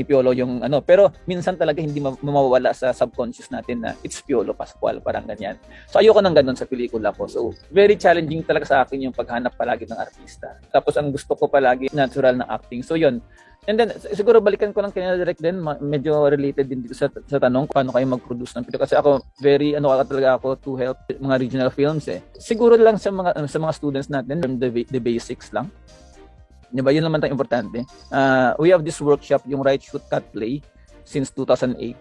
Piolo yung ano, pero minsan talaga hindi mawawala sa subconscious natin na it's Piolo Pascual, parang ganyan. So ayoko nang ganun sa pelikula ko. So very challenging talaga sa akin yung paghanap palagi ng artista. Tapos ang gusto ko palagi natural na acting. So yun. And then, siguro balikan ko lang kanya direct din, medyo related din dito sa tanong paano kayo mag-produce ng pelikula. Kasi ako, talaga ako to help mga regional films eh. Siguro lang sa mga students natin, the basics lang. Diba? Yun naman tayong importante. We have this workshop, yung Write, Shoot, Cut, Play, since 2008.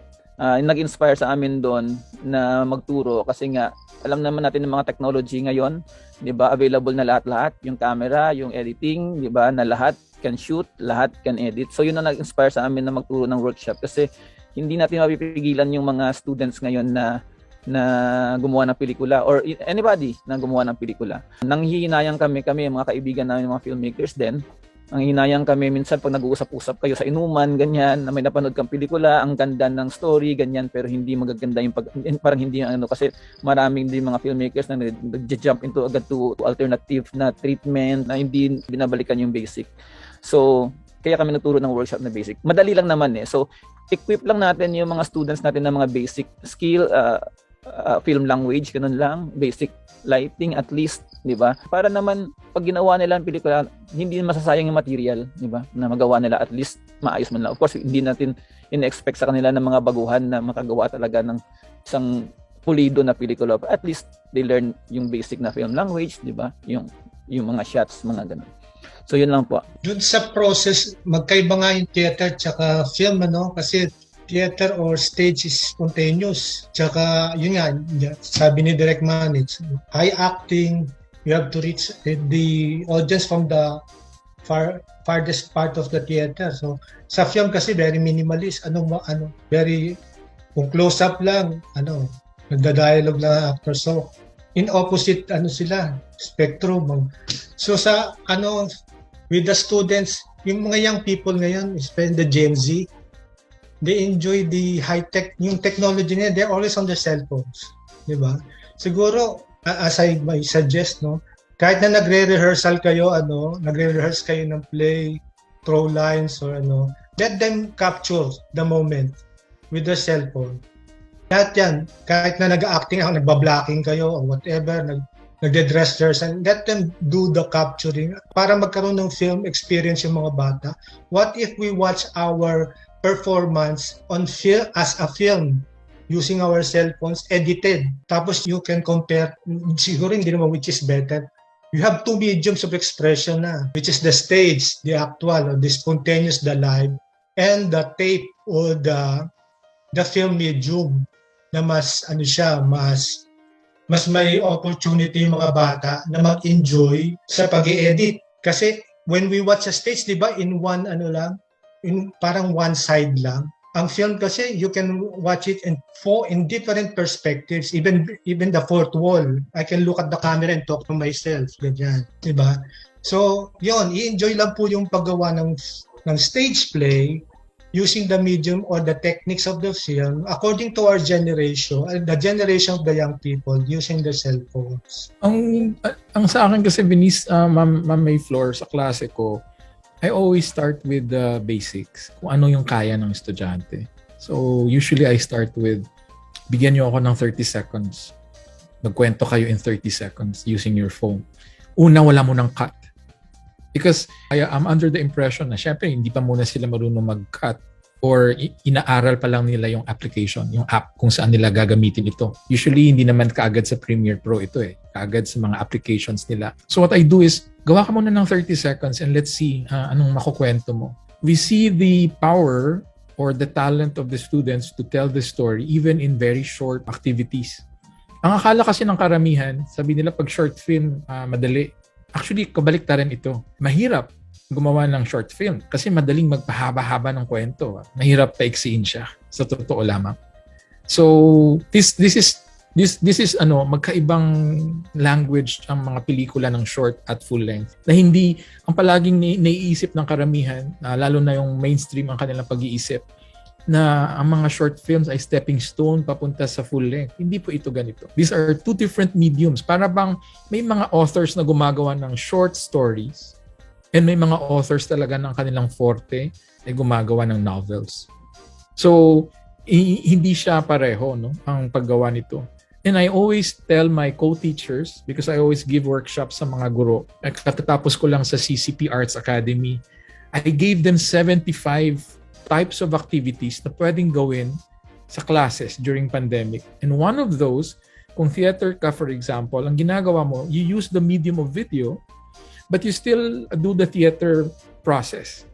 Nag-inspire sa amin doon na magturo kasi nga, alam naman natin ng mga technology ngayon, di ba? Available na lahat-lahat, yung camera, yung editing, di ba? Na lahat can shoot, lahat can edit. So yun ang nag-inspire sa amin na magturo ng workshop kasi hindi natin mapipigilan yung mga students ngayon na gumawa ng pelikula or anybody na gumawa ng pelikula. Nanghihinayang kami mga kaibigan namin, mga filmmakers din. Ang hinayang kami minsan pag nag-uusap-usap kayo sa inuman, ganyan, na may napanood kang pelikula, ang ganda ng story, ganyan, pero hindi magaganda yung parang hindi ano kasi maraming din mga filmmakers na nag-jump into agad to alternative na treatment na hindi binabalikan yung basic. So, kaya kami nagturo ng workshop na basic. Madali lang naman eh. So, equip lang natin yung mga students natin ng mga basic skill, film language, ganun lang, basic lighting at least, di ba? Para naman pag ginawa nila ang pelikula, hindi masasayang yung material, di ba? Na magawa nila at least maayos man lang. Of course, hindi natin in-expect sa kanila ng mga baguhan na makagawa talaga ng isang pulido na pelikula. At least they learn yung basic na film language, di ba? Yung mga shots, mga ganun. So yun lang po. Dun sa process, magkaiba nga yung theater tsaka film, ano? Kasi theater or stage is spontaneous. Tsaka, yun nga, sabi ni Direct Manie, high acting, you have to reach the audience from the farthest part of the theater. So, sa film kasi very minimalist. Very, kung close up lang, nagda-dialogue na actor. So, in opposite, sila, spectrum. So, with the students, yung mga young people ngayon, especially the Gen Z, they enjoy the high-tech, yung technology nila, they're always on their cell phones. Diba? Siguro, as I might suggest, kahit na nagre-rehearsal kayo, nagre-rehearse kayo ng play, throw lines, or let them capture the moment with their cell phone. Lahat yan, kahit na nag-acting ako, nagba-blocking kayo, or whatever, nagde-dress rehearsal, let them do the capturing para magkaroon ng film experience yung mga bata. What if we watch our performance on film as a film using our cell phones edited, tapos you can compare, siguro hindi naman which is better. You have two mediums of expression na, which is the stage, the actual, or the spontaneous, the live, and the tape or the film medium na mas may opportunity yung mga bata na mag-enjoy sa pag-i-edit. Kasi when we watch a stage, di ba, in one parang one side lang. Ang film kasi, you can watch it in different perspectives, even the fourth wall. I can look at the camera and talk to myself, ganyan, diba? So, yon, i-enjoy lang po yung paggawa ng stage play using the medium or the techniques of the film according to our generation, the generation of the young people using their cell phones. Ang sa akin kasi, Ma'am May Flor, sa klase ko, I always start with the basics, kung ano yung kaya ng estudyante. So, usually I start with, bigyan nyo ako ng 30 seconds. Magkwento kayo in 30 seconds using your phone. Una, wala mo ng cut. Because I'm under the impression na syempre hindi pa muna sila marunong mag-cut or inaaral pa lang nila yung application, yung app kung saan nila gagamitin ito. Usually, hindi naman kaagad sa Premiere Pro ito kaagad sa mga applications nila. So what I do is, gawa ka muna ng 30 seconds and let's see anong makukwento mo. We see the power or the talent of the students to tell the story even in very short activities. Ang akala kasi ng karamihan, sabi nila pag short film, madali. Actually, kabaliktaran ito. Mahirap gumawa ng short film kasi madaling magpahaba-haba ng kwento. Mahirap paiksiin siya sa totoo lamang. So, this is magkaibang language ang mga pelikula ng short at full length na hindi ang palaging naiisip ng karamihan, lalo na yung mainstream ang kanilang pag-iisip. na ang mga short films ay stepping stone papunta sa full length. Hindi po ito ganito. These are two different mediums. Para bang may mga authors na gumagawa ng short stories and may mga authors talaga ng kanilang forte ay gumagawa ng novels. So, hindi siya pareho, no, ang paggawa nito. And I always tell my co-teachers, because I always give workshops sa mga guro. Katatapos ko lang sa CCP Arts Academy, I gave them 75 types of activities na pwedeng gawin sa classes during pandemic. And one of those, kung theater ka for example, ang ginagawa mo, you use the medium of video, but you still do the theater process.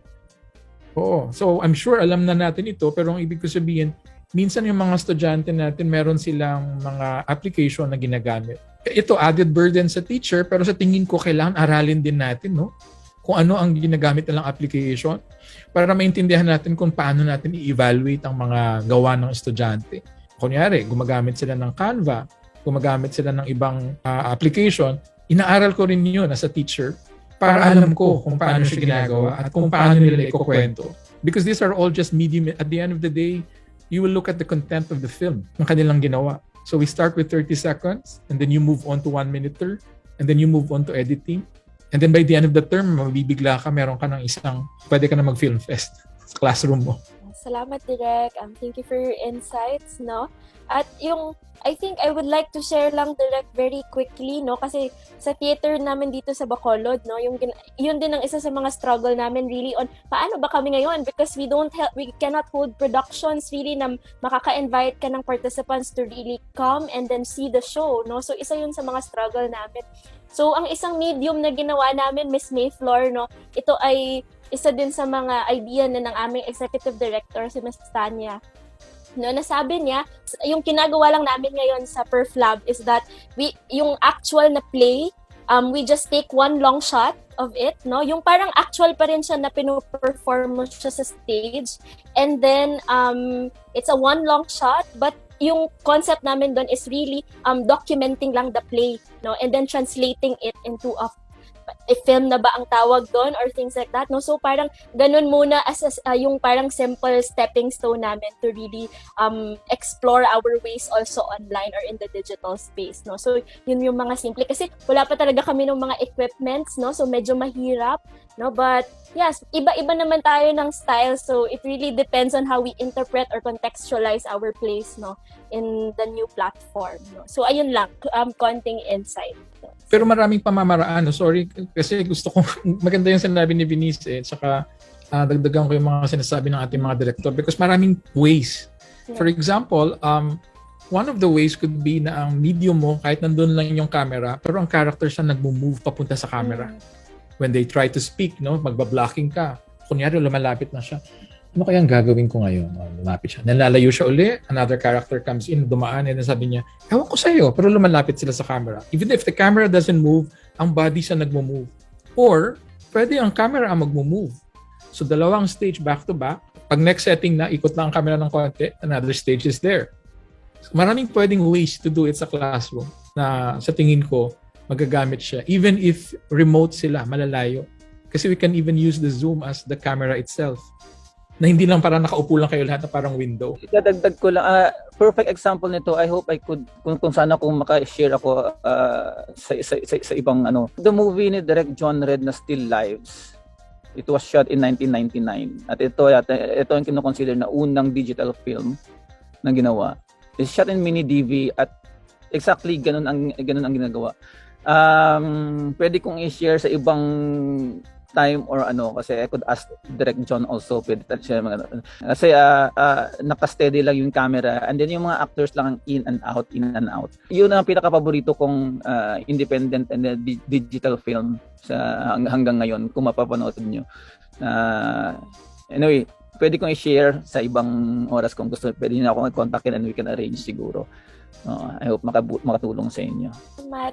Oo. So I'm sure alam na natin ito, pero ang ibig ko sabihin, minsan yung mga estudyante natin, meron silang mga application na ginagamit. Ito, added burden sa teacher, pero sa tingin ko, kailangan aralin din natin, no? Kung ano ang ginagamit nilang application para maintindihan natin kung paano natin i-evaluate ang mga gawa ng estudyante. Kunyari, gumagamit sila ng Canva, gumagamit sila ng ibang application, inaaral ko rin yun as a teacher para alam ko kung paano siya ginagawa at kung paano nila ikukwento. Because these are all just medium. At the end of the day, you will look at the content of the film ng kanilang ginawa. So we start with 30 seconds and then you move on to 1 minute and then you move on to editing. And then by the end of the term, mabibigla ka, meron ka ng pwede ka na mag-film fest sa classroom mo. Salamat, Direk. Thank you for your insights, no? At I think I would like to share lang, Direk, very quickly, no? Kasi sa theater namin dito sa Bacolod, no? Yun din ang isa sa mga struggle namin really on paano ba kami ngayon? Because we cannot hold productions really na makaka-invite ka ng participants to really come and then see the show, no? So isa yun sa mga struggle namin. So ang isang medium na ginawa namin, Miss Mayflower, no? Ito ay isa din sa mga idea na ng aming executive director, si Miss Tanya. No, nasabi niya, yung ginagawa lang namin ngayon sa Perf Lab is that yung actual na play, we just take one long shot of it, no? Yung parang actual pa rin siya na pino-perform mo siya sa stage. And then, it's a one long shot, but yung concept namin doon is really documenting lang the play, no? And then translating it into a film na ba ang tawag doon or things like that, no? So parang ganun muna as yung parang simple stepping stone namin to really explore our ways also online or in the digital space, no? So yun yung mga simple kasi wala pa talaga kami ng mga equipments, no? So medyo mahirap, no? But yes, iba-iba naman tayo ng style, so it really depends on how we interpret or contextualize our plays, no, in the new platform, no? So ayun lang, konting insight. Pero maraming pamamaraan. No? Sorry, kasi gusto ko, maganda yung sinabi ni Venice saka dagdagan ko yung mga sinasabi ng ating mga director because maraming ways. For example, one of the ways could be na ang medium mo, kahit nandun lang yung camera, pero ang character siya nagmo-move papunta sa camera. When they try to speak, no, magbablocking ka. Kunyari, lumalapit na siya. Ano kayang gagawin ko ngayon? Lumapit siya. Nalalayo siya uli, another character comes in, dumaan, and sabi niya, ewan ko sa'yo, pero lumalapit sila sa camera. Even if the camera doesn't move, ang body siya nagmo-move. Or, pwede ang camera ang magmo-move. So, dalawang stage back to back. Pag next setting na, ikot lang ang camera ng konti, another stage is there. So, maraming pwedeng ways to do it sa classroom na sa tingin ko, magagamit siya. Even if remote sila, malalayo. Kasi we can even use the Zoom as the camera itself. Na hindi lang parang nakaupo lang kayo lahat na parang window. Dadagdag ko lang, perfect example nito, I hope I could, kung sana kung maka-share ako sa ibang ano. The movie ni Direk John Red na Still Lives, it was shot in 1999. At ito ang kinoconsider na unang digital film na ginawa. It's shot in mini DV at exactly ganun ang ginagawa. Pwede kong i-share sa ibang time or ano kasi I could ask Direct John also pwede siya kasi naka-steady lang yung camera and then yung mga actors lang in and out yun ang pinaka-paborito kong independent and digital film sa hanggang ngayon kung mapapanood nyo. Anyway, pwede kong i-share sa ibang oras kung gusto, pwede nyo akong i-contactin and we can arrange siguro. I hope makatulong sa inyo.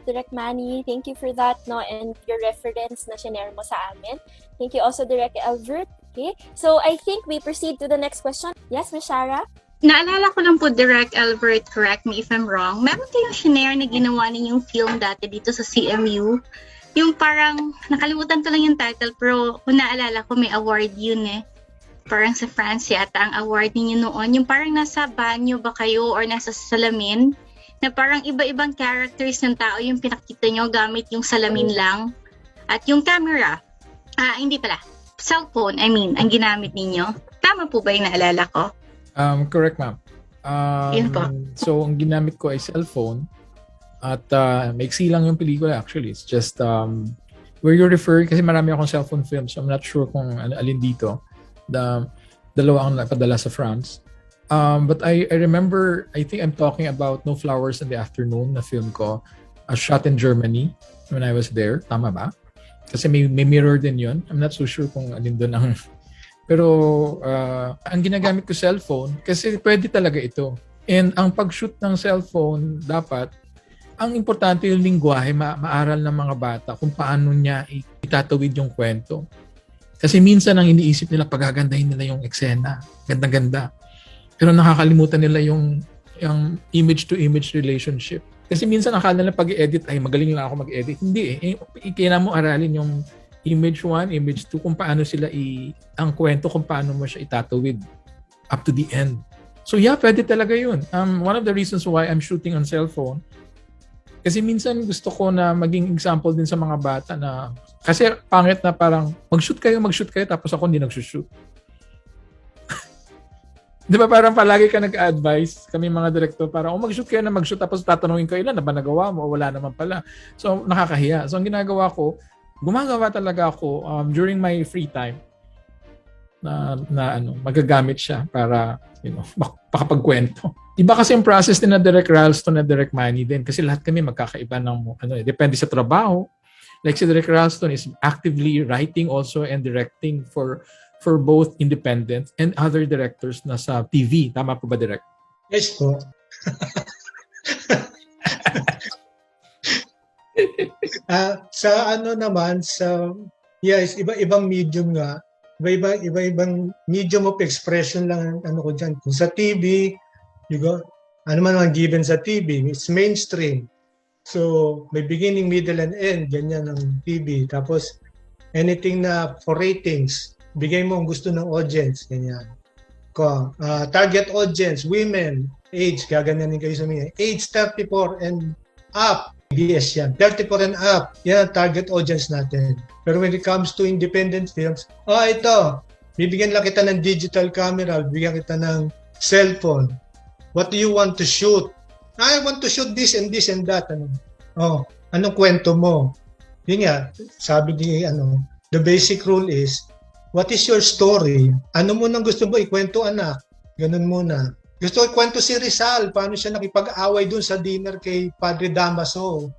Direct Manie, thank you for that, no, and your reference na share mo sa amin. Thank you also, Direct Elvert. Okay, so I think we proceed to the next question. Yes, Ms. Shara? Naalala ko lang po, Direct Elvert, correct me if I'm wrong, meron kayong shinare na ginawa ninyong film dati dito sa CMU. Yung parang, nakalimutan ko lang yung title, pero kung naalala ko, may award yun eh. parang sa France yata ang award ninyo noon, yung parang nasa banyo ba kayo or nasa salamin, na parang iba-ibang characters ng tao yung pinakita nyo gamit yung salamin lang. At yung camera, hindi pala, cellphone, ang ginamit ninyo. Tama po ba yung naalala ko? Correct, ma'am. Yun po. So, ang ginamit ko ay cellphone at maiksi lang yung pelikula actually. It's just where you refer, kasi marami akong cellphone films, so I'm not sure kung alin dito. Dalawa ang napadala sa France. But I remember, I think I'm talking about No Flowers in the Afternoon na film ko, shot in Germany when I was there. Tama ba? Kasi may mirror din yun. I'm not so sure kung alin doon ang... Pero ang ginagamit ko cellphone, kasi pwede talaga ito. And ang pag-shoot ng cellphone, dapat, ang importante yung lingwahe, maaral ng mga bata kung paano niya itatawid yung kwento. Kasi minsan ang iniisip nila, pagagandahin nila yung eksena. Ganda-ganda. Pero nakakalimutan nila yung image-to-image relationship. Kasi minsan akala nila pag-edit, ay magaling lang ako mag-edit. Hindi eh. Kailangan mo aralin yung image 1, image 2, kung paano sila ang kwento, kung paano mo siya itatawid up to the end. So yeah, pwede talaga yun. One of the reasons why I'm shooting on cellphone, kasi minsan gusto ko na maging example din sa mga bata na, kasi pangit na parang mag-shoot kayo, tapos ako hindi nag-shoot. Di ba parang palagi ka nag-advise, kami mga director, parang mag-shoot kayo na mag-shoot, tapos tatanungin ko ilan na ba nagawa mo o wala naman pala. So nakakahiya. So ang ginagawa ko, gumagawa talaga ako during my free time na magagamit siya para makapagkwento. Iba kasi yung process din na Direct Ralston na Direct Manie din kasi lahat kami magkakaiba ng depende sa trabaho. Like si Direct Ralston is actively writing also and directing for both independent and other directors na sa TV. Tama po ba, Direct? Yes po. Sa naman, iba-ibang medium nga, iba-ibang medium of expression lang ko dyan. Kung sa TV, ano man ang given sa TV, it's mainstream. So, may beginning, middle, and end, ganyan ang TV. Tapos, anything na for ratings, bigay mo ang gusto ng audience, ganyan. Target audience, women, age, gaganyanin kayo sa mga. Age 34 and up. BS yan. 34 and up. Yan ang target audience natin. Pero when it comes to independent films, ito, bibigyan lang kita ng digital camera, bibigyan kita ng cellphone. What do you want to shoot? I want to shoot this and this and that. Anong kwento mo? Yun nga, sabi ni, the basic rule is, what is your story? Ano mo nang gusto mo ikwento, anak? Ganun muna. Gusto ko ikwento si Rizal, paano siya nakipag-away dun sa dinner kay Padre Damaso.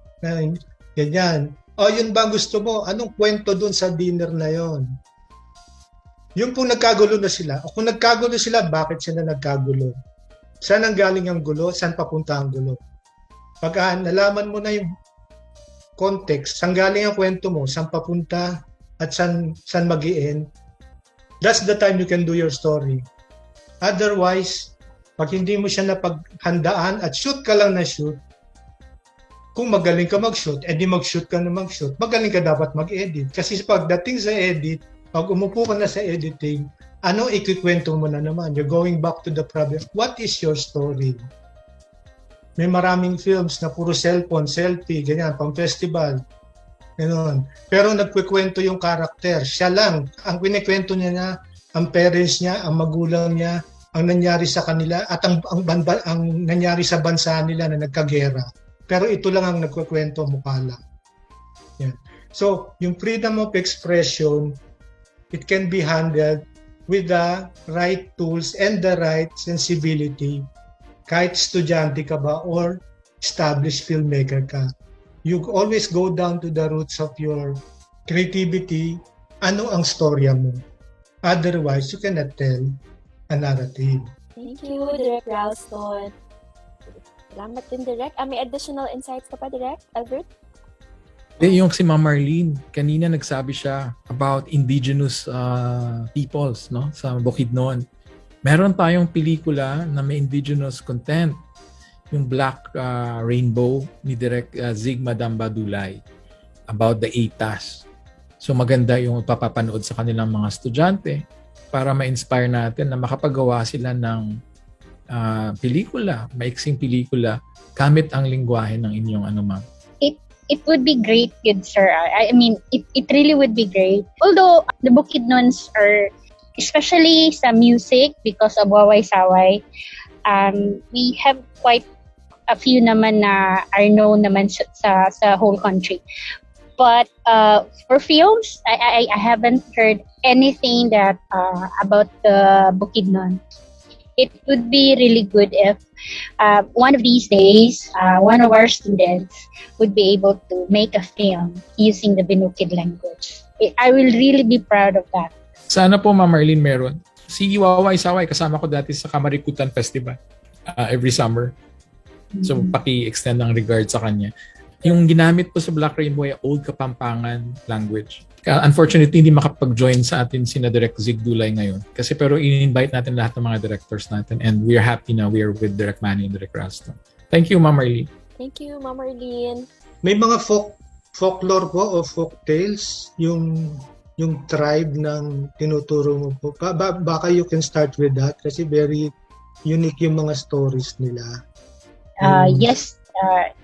Ganyan. Yun ba gusto mo? Anong kwento dun sa dinner na yon? Yung po nagkagulo na sila. O kung nagkagulo sila, bakit sila nagkagulo? Saan ang galing ang gulo? Saan papunta ang gulo? Pag nalaman mo na yung context, saan galing ang kwento mo, saan papunta, at saan mag-i-end, that's the time you can do your story. Otherwise, pag hindi mo siya napaghandaan at shoot ka lang na shoot, kung magaling ka mag-shoot, edi mag-shoot ka na mag-shoot, magaling ka dapat mag-edit. Kasi pagdating sa edit, pag umupo ka na sa editing, ano ikikwento mo na naman? You're going back to the problem. What is your story? May maraming films na puro cellphone, selfie, ganyan, pang-festival. Ganun. Pero nagkikwento yung karakter. Siya lang. Ang kinikwento niya ang parents niya, ang magulang niya, ang nangyari sa kanila at ang nangyari sa bansa nila na nagkagera. Pero ito lang ang nagkukwento, mukha lang. Yan. So, yung freedom of expression, it can be handled with the right tools and the right sensibility. Kahit estudyante ka ba or established filmmaker ka. You always go down to the roots of your creativity. Ano ang storya mo? Otherwise, you cannot tell a narrative. Thank you, Direct Ralston. Salamat din, Direct. May additional insights ka pa, Direct? Elvert? Yung si Ma'am Marlene, kanina nagsabi siya about indigenous peoples, no, sa Bukidnon. Meron tayong pelikula na may indigenous content, yung Black Rainbow ni Direct Zigma Dambadulay about the Itas. So maganda yung papapanood sa kanilang mga estudyante para ma-inspire natin na makapagawa sila ng pelikula, maiksing pelikula, gamit ang lingwahe ng inyong ano, ma'am? It would be great, good sir. I mean, it really would be great. Although the Bukidnons are, especially sa music, because of Waway Saway, we have quite a few naman na are known naman sa whole country. But for films, I haven't heard anything that about the Bukidnon. It would be really good if one of these days, one of our students would be able to make a film using the Binukid language. I will really be proud of that. Sana po, Ma'am Marlene, meron. Si Waway Saway, kasama ko dati sa Kamarikutan Festival every summer. So, paki-extend ang regard sa kanya. Yung ginamit po sa Black Rainbow ay Old Kapampangan language. Unfortunately, hindi makapag-join sa atin sina Direk Zig Dulay ngayon. Kasi pero in-invite natin lahat ng mga directors natin and we are happy na we are with Direk Manie and Direk Ralston. Thank you, Ma'am Marlene. Thank you, Ma'am Marlene. May mga folklore po o folk tales yung tribe ng tinuturo mo po. Baka you can start with that kasi very unique yung mga stories nila. Yes,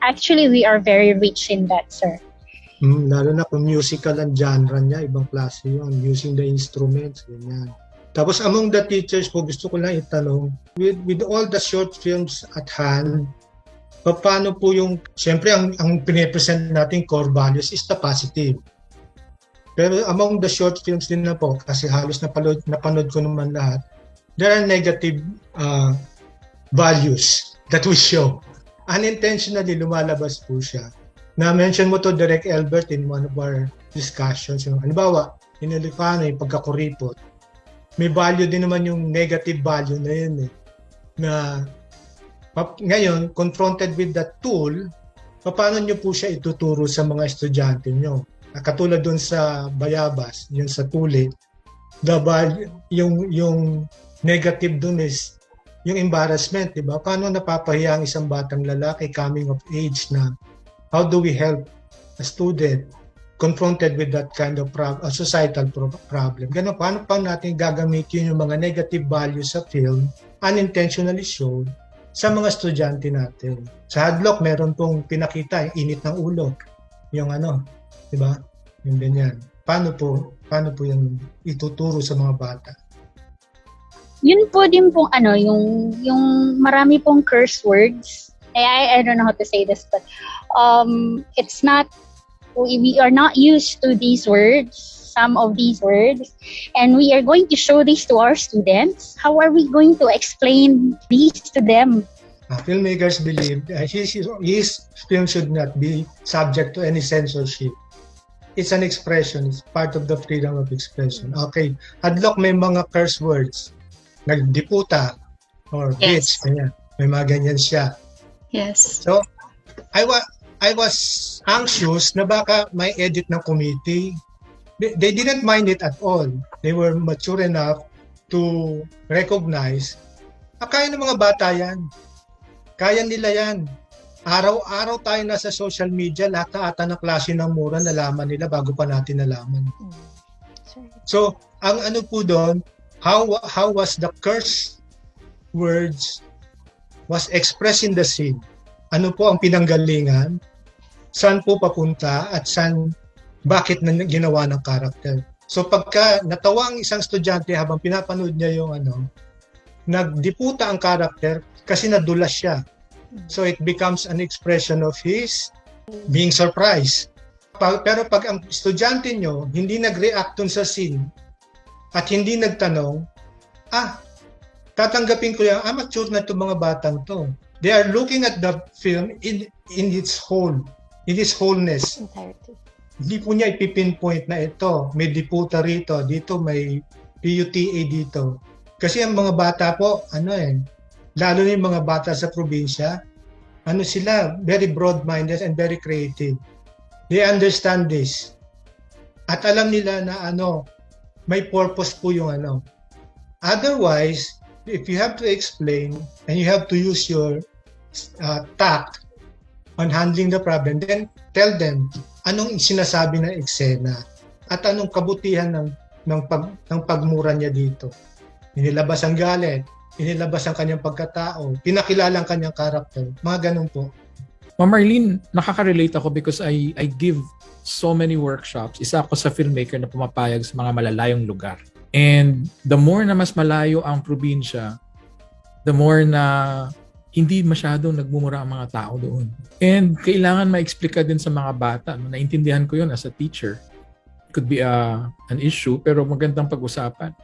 actually we are very rich in that, sir. Lalo na kung musical ang genre niya, ibang klase yun, using the instruments, ganyan. Tapos among the teachers po, gusto ko lang itanong, with all the short films at hand, paano po yung, siyempre ang pinipresent natin core values is the positive. Pero among the short films din na po, kasi halos napanood ko naman lahat, there are negative values that we show. Unintentionally lumalabas po siya. Na-mention mo to Direk Elvert in one of our discussions. Halimbawa, in Ilocano, yung pagkakuripot. May value din naman yung negative value na yun. Na ngayon, confronted with that tool, paano nyo po siya ituturo sa mga estudyante nyo? Katulad dun sa Bayabas, yung sa tuli, yung negative dun is yung embarrassment, di ba? Paano napapahiya ang isang batang lalaki coming of age na how do we help a student confronted with that kind of societal problem? Ganun, paano pa natin gagamitin yung mga negative values sa film, unintentionally shown, sa mga estudyante natin? Sa Hadlok, meron pong pinakita, yung init ng ulo. Yung di ba? Yung ganyan. Paano po yung ituturo sa mga bata? Yun po din pong yung marami pong curse words. I don't know how to say this, but it's not, we are not used to these words, some of these words, and we are going to show this to our students. How are we going to explain these to them? Filmmakers believe his film should not be subject to any censorship. It's an expression, it's part of the freedom of expression. Okay, Hadlok, may mga curse words, nagdiputa, or bitch, ganyan. May mga ganyan siya. Yes. So, I was anxious na baka may edit ng committee. They didn't mind it at all. They were mature enough to recognize, kaya ng mga bata yan. Kaya nila yan. Araw-araw tayo nasa social media, lahat na ata ng klase ng mura, nalaman nila bago pa natin nalaman. So, ang po doon, how was the curse words was expressed in the scene. Ano po ang pinanggalingan? Saan po papunta? At bakit na ginawa ng character? So pagka natawa ang isang estudyante habang pinapanood niya yung nagdiputa ang character kasi nadulas siya. So it becomes an expression of his being surprised. Pero pag ang estudyante nyo hindi nag-react dun sa scene at hindi nagtanong, tatanggapin ko yung mature na itong mga batang to. They are looking at the film in its wholeness. Hindi po niya ipipinpoint na ito, may diputa rito, dito may PUTA dito. Kasi ang mga bata po, lalo na yung mga bata sa probinsya, sila, very broad-minded and very creative. They understand this. At alam nila na may purpose po yung Otherwise, if you have to explain and you have to use your tact on handling the problem, then tell them anong sinasabi ng eksena at anong kabutihan ng ng pagmura niya dito. Inilabas ang galit, inilabas ang kanyang pagkatao, pinakilala ang kanyang karakter, mga ganun po. Ma'am Marlene, nakaka-relate ako because I give so many workshops. Isa ako sa filmmaker na pumapayag sa mga malalayong lugar. And the more na mas malayo ang probinsya, the more na hindi masyadong nagmumura ang mga tao doon. And kailangan ma-explica din sa mga bata. Naintindihan ko yun as a teacher. Could be an issue, pero magandang pag-usapan.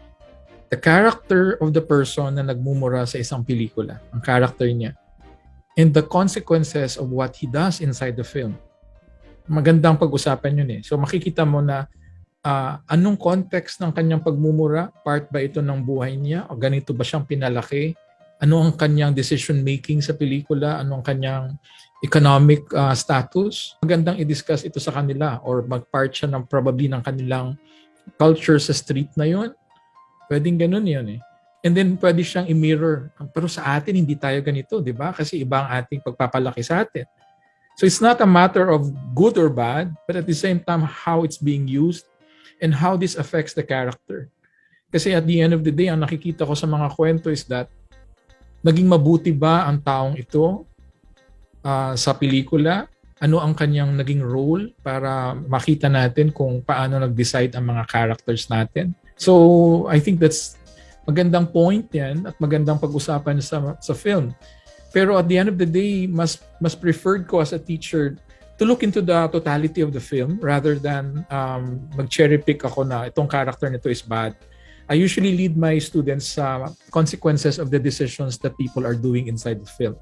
The character of the person na nagmumura sa isang pelikula, ang character niya, and the consequences of what he does inside the film. Magandang pag-usapan yun eh. So makikita mo na anong context ng kanyang pagmumura, part ba ito ng buhay niya, o ganito ba siyang pinalaki, ano ang kanyang decision making sa pelikula, ano ang kanyang economic status. Magandang i-discuss ito sa kanila or mag-part siya ng probably ng kanilang culture sa street na yun. Pwedeng ganun yun eh. And then pwede siyang i-mirror. Pero sa atin, hindi tayo ganito, di ba? Kasi iba ang ating pagpapalaki sa atin. So it's not a matter of good or bad, but at the same time, how it's being used and how this affects the character. Kasi at the end of the day, ang nakikita ko sa mga kwento is that naging mabuti ba ang taong ito sa pelikula? Ano ang kanyang naging role para makita natin kung paano nag-decide ang mga characters natin? So I think that's magandang point yan at magandang pag-usapan sa film. Pero at the end of the day, mas preferred ko as a teacher to look into the totality of the film rather than mag-cherry pick ako na itong character nito is bad. I usually lead my students sa consequences of the decisions that people are doing inside the film.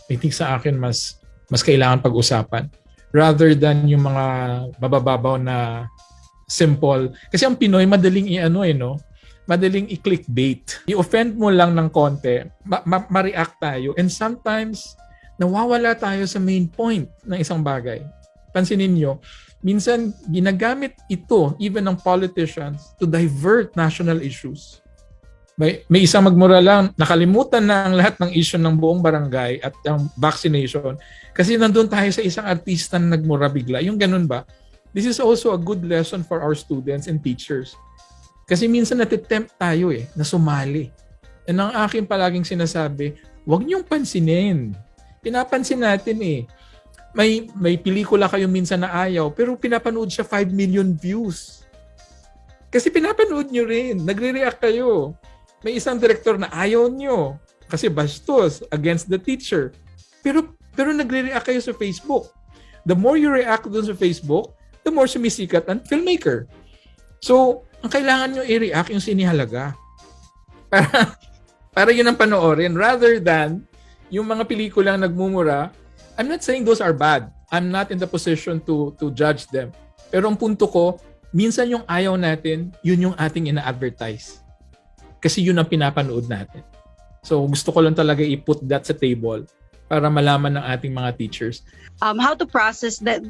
I think sa akin mas kailangan pag-usapan rather than yung mga babababaw na simple. Kasi ang Pinoy madaling madaling i-clickbait. I-offend mo lang ng konti, ma-react tayo. And sometimes, nawawala tayo sa main point ng isang bagay. Pansinin nyo, minsan ginagamit ito, even ng politicians, to divert national issues. May isang magmura lang, nakalimutan na ang lahat ng issue ng buong barangay at ang vaccination. Kasi nandun tayo sa isang artista na nagmura bigla. Yung ganun ba? This is also a good lesson for our students and teachers. Kasi minsan natitempt tayo na sumali. And ang aking palaging sinasabi, huwag niyong pansinin. Pinapansin natin May pelikula kayo minsan na ayaw, pero pinapanood siya 5 million views. Kasi pinapanood niyo rin, nagre-react kayo. May isang director na ayaw niyo kasi bastos against the teacher. Pero nagre-react kayo sa Facebook. The more you react dun sa Facebook, the more sumisikat ang filmmaker. So, ang kailangan nyo i-react yung sinehalaga. Para yun ang panoorin rather than yung mga pelikulang nagmumura. I'm not saying those are bad. I'm not in the position to judge them. Pero ang punto ko, minsan yung ayaw natin, yun yung ating ina-advertise. Kasi yun ang pinapanood natin. So gusto ko lang talaga i-put that sa table para malaman ng ating mga teachers. How to process that.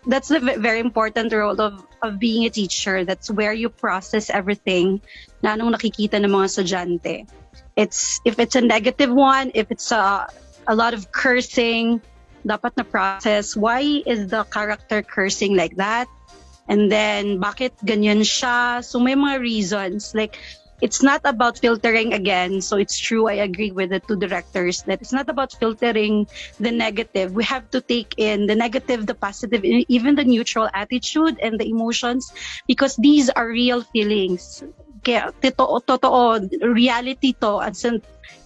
That's the very important role of being a teacher. That's where you process everything na anong nakikita ng mga estudyante. If it's a negative one, if it's a lot of cursing, dapat na process. Why is the character cursing like that? And then, bakit ganyan siya? So may mga reasons. Like, it's not about filtering again. So it's true, I agree with the two directors that it's not about filtering the negative. We have to take in the negative, the positive, even the neutral attitude and the emotions because these are real feelings. Kaya totoo, reality to.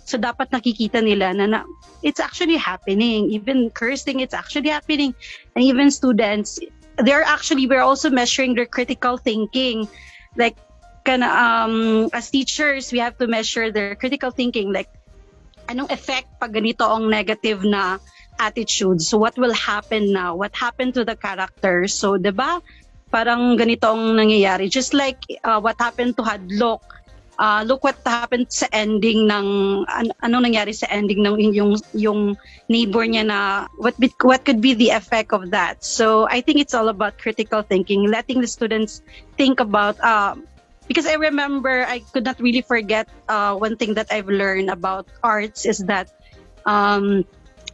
So dapat nakikita nila na it's actually happening. Even cursing, it's actually happening. And even students, we're also measuring their critical thinking. Like, as teachers, we have to measure their critical thinking. Like, anong effect pag ganito ang negative na attitude? So what will happen now? What happened to the character? So, diba? Parang ganito ang nangyayari. Just like what happened to Hadlok. Look what happened sa ending ng anong nangyari sa ending ng yung neighbor niya na what could be the effect of that. So I think it's all about critical thinking, letting the students think about because I remember I could not really forget one thing that I've learned about arts is that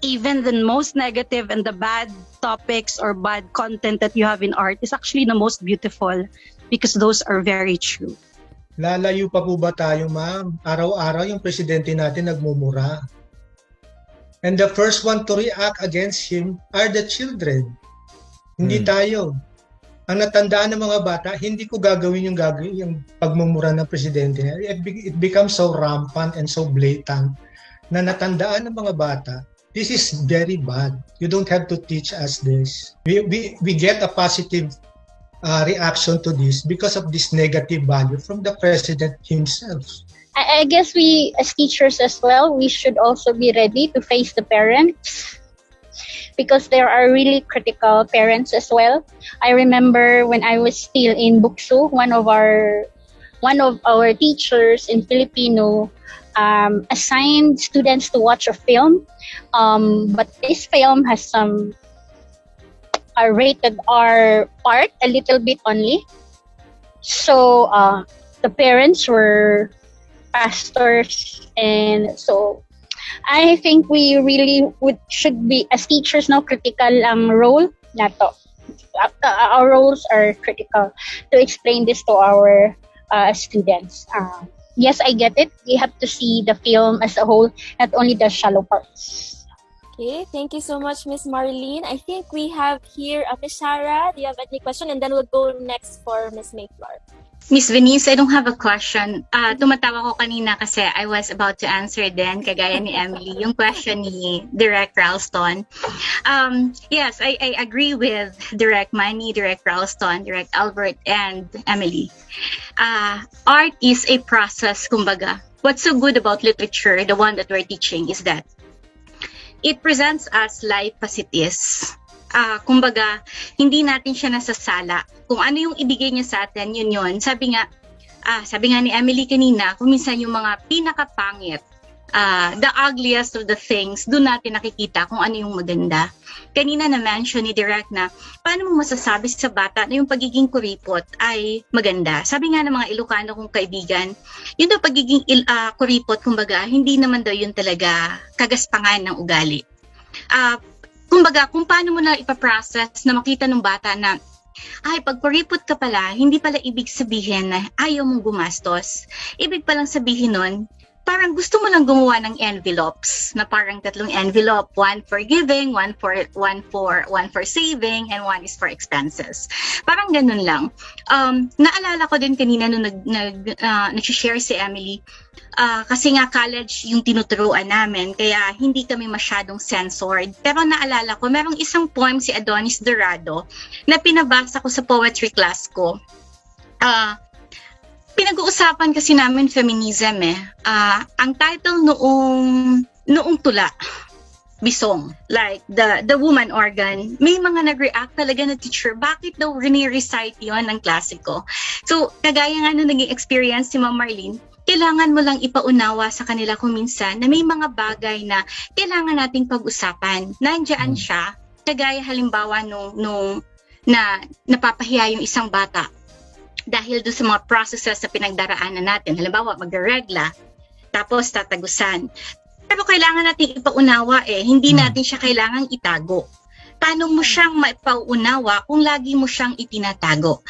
even the most negative and the bad topics or bad content that you have in art is actually the most beautiful because those are very true. Lalayo pa po ba tayo, ma'am? Araw-araw yung presidente natin nagmumura. And the first one to react against him are the children. Hindi tayo. Ang natandaan ng mga bata, hindi ko gagawin yung pagmumura ng presidente. It becomes so rampant and so blatant na natandaan ng mga bata, this is very bad. You don't have to teach us this. We get a positive reaction to this because of this negative value from the president himself. I guess we, as teachers as well, we should also be ready to face the parents because there are really critical parents as well. I remember when I was still in Buksu, one of our teachers in Filipino assigned students to watch a film, but this film has some rated R part a little bit only. So the parents were pastors, and so I think we really should be, as teachers, no, critical ang role nato. Our roles are critical to explain this to our students. Yes, I get it. We have to see the film as a whole, not only the shallow parts. Okay, thank you so much, Miss Marlene. I think we have here Miss Shara. Do you have any question? And then we'll go next for Miss Mayflower. Miss Venice, I don't have a question. Tumatawa ko kanina kasi I was about to answer din, kagaya ni Emily, yung question ni Direct Ralston. Yes, I agree with Direct Manie, Direct Ralston, Direct Elvert, and Emily. Art is a process, kumbaga. What's so good about literature, the one that we're teaching, is that it presents us life as it is. Kumbaga, hindi natin siya nasasala. Kung ano yung ibigay niya sa atin, yun. Sabi nga ni Emily kanina, kung minsan yung mga pinakapangit, the ugliest of the things, doon natin nakikita kung ano yung maganda. Kanina na-mention ni Direk na, paano mo masasabi sa bata na yung pagiging kuripot ay maganda? Sabi nga ng mga Ilocano kong kaibigan, yun daw pagiging kuripot, kumbaga, hindi naman daw yun talaga kagaspangan ng ugali. Kumbaga, kung paano mo na ipaprocess na makita ng bata na, ay, pag kuripot ka pala, hindi pala ibig sabihin na ayaw mong gumastos. Ibig palang sabihin nun, parang gusto mo lang gumawa ng envelopes na parang 3 envelope, one for giving, one for saving, and one is for expenses. Parang ganun lang. Naalala ko din kanina nung nag-share si Emily, kasi nga college yung tinuturuan namin, kaya hindi kami masyadong censored. Pero naalala ko, merong isang poem si Adonis Dorado na pinabasa ko sa poetry class ko. Pinag-uusapan kasi namin feminism eh. Ang title noong tula, Bisong, like the woman organ, may mga nag-react talaga na teacher, bakit daw recite yon ng klasiko? So, kagaya nga nung naging experience si Ma'am Marlene, kailangan mo lang ipaunawa sa kanila kung minsan na may mga bagay na kailangan nating pag-usapan. Nandiyan siya, kagaya halimbawa nung napapahiya yung isang bata dahil doon sa mga processes na pinagdaraanan natin. Halimbawa, magregla, tapos tatagusan. Pero kailangan natin ipaunawa hindi natin siya kailangang itago. Paano mo siyang maipaunawa kung lagi mo siyang itinatago?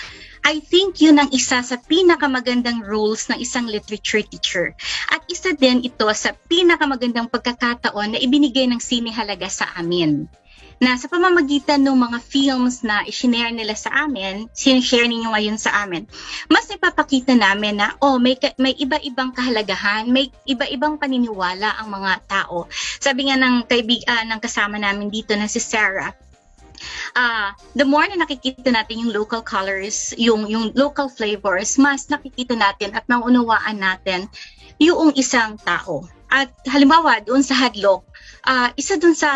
I think yun ang isa sa pinakamagandang roles ng isang literature teacher. At isa din ito sa pinakamagandang pagkakataon na ibinigay ng Sine Halaga sa amin. Na sa pamamagitan ng mga films na i-share nila sa amin, sinishare ninyo ngayon sa amin, mas ipapakita namin na may iba-ibang kahalagahan, may iba-ibang paniniwala ang mga tao. Sabi nga ng kasama namin dito na si Sarah, the more na nakikita natin yung local colors, yung local flavors, mas nakikita natin at naunawaan natin yung isang tao. At halimbawa, doon sa Hadlok, isa doon sa...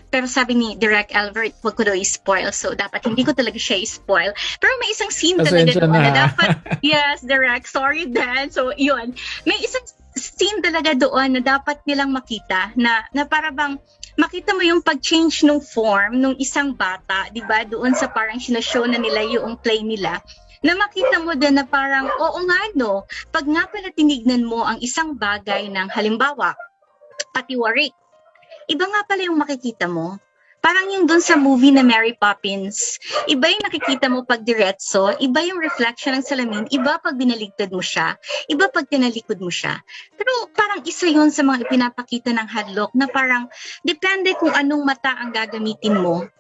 Pero sabi ni Direct Elvert, wag ko daw i-spoil. So, dapat hindi ko talaga siya i-spoil. Pero may isang scene talaga doon na dapat, yes, Direct, sorry Dan. So, yun. May isang scene talaga doon na dapat nilang makita na para bang makita mo yung pag-change ng form ng isang bata, di ba? Doon sa parang sinashow na nila yung play nila. Na makita mo din na parang, oo nga no, pag nga pala tinignan mo ang isang bagay ng halimbawa, patiwarik, iba nga pala yung makikita mo. Parang yung dun sa movie na Mary Poppins, iba yung nakikita mo pag diretso, iba yung reflection ng salamin, iba pag binaligtad mo siya, iba pag tinalikod mo siya. Pero parang isa yun sa mga ipinapakita ng Hadlok na parang depende kung anong mata ang gagamitin mo,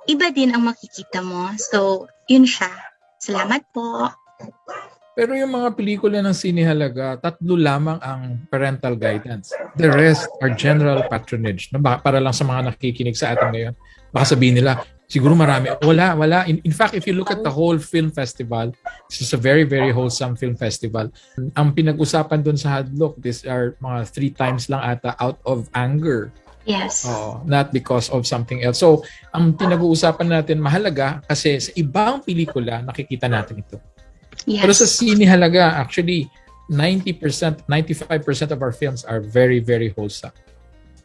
iba din ang makikita mo. So, yun siya. Salamat po. Pero yung mga pelikula ng sinehalaga, 3 lamang ang parental guidance. The rest are general patronage. No? Para lang sa mga nakikinig sa atin ngayon. Baka sabihin nila, siguro marami. Wala. In fact, if you look at the whole film festival, this is a very, very wholesome film festival. Ang pinag-usapan dun sa Hadlok, these are mga 3 times lang ata out of anger. Yes. Not because of something else. So, ang pinag-uusapan natin mahalaga kasi sa ibang pelikula, nakikita natin ito. Yes. Pero sa sinehalaga, actually, 90%, 95% of our films are very, very wholesome.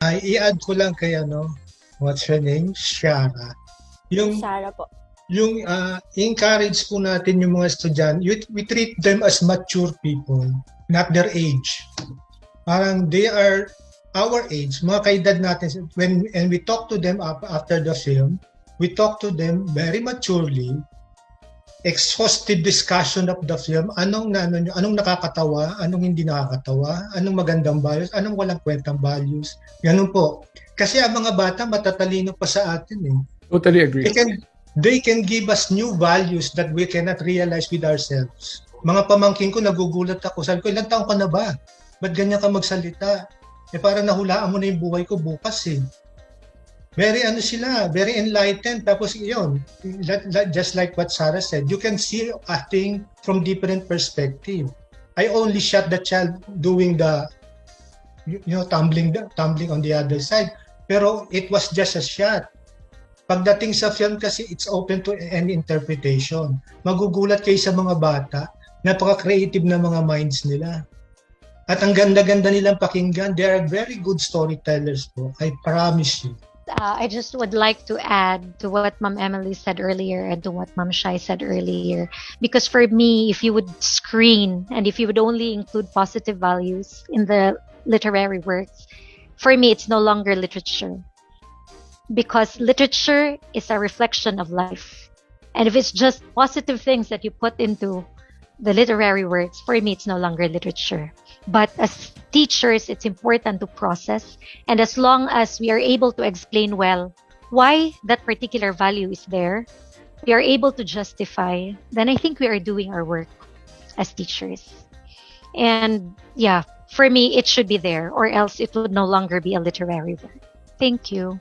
I-add ko lang kay what's her name? Shara. Shara po. Yung encourage po natin yung mga estudyante, we treat them as mature people, not their age. Parang they are our age, mga kaedad natin. And we talk to them after the film, we talk to them very maturely, exhaustive discussion of the film, anong nakakatawa, anong hindi nakakatawa, anong magandang values, anong walang kwentang values. Ganun po. Kasi ang mga bata matatalino pa sa atin eh. Totally agree. They can give us new values that we cannot realize with ourselves. Mga pamangkin ko, nagugulat ako. Sabi ko, ilang taon ka na ba? Ba't ganyan ka magsalita? Parang nahulaan mo na yung buhay ko bukas eh. Very very enlightened. Tapos yun, just like what Sarah said, you can see acting from different perspective. I only shot the child doing the, tumbling on the other side. Pero it was just a shot. Pagdating sa film kasi, it's open to any interpretation. Magugulat kayo sa mga bata, napaka-creative na mga minds nila. At ang ganda-ganda nilang pakinggan. They are very good storytellers po. I promise you. I just would like to add to what Ma'am Emily said earlier and to what Ma'am Shai said earlier. Because for me, if you would screen and if you would only include positive values in the literary works, for me, it's no longer literature. Because literature is a reflection of life. And if it's just positive things that you put into the literary works, for me, it's no longer literature. But as teachers, it's important to process. And as long as we are able to explain well why that particular value is there, we are able to justify, then I think we are doing our work as teachers. And yeah, for me, it should be there, or else it would no longer be a literary work. Thank you.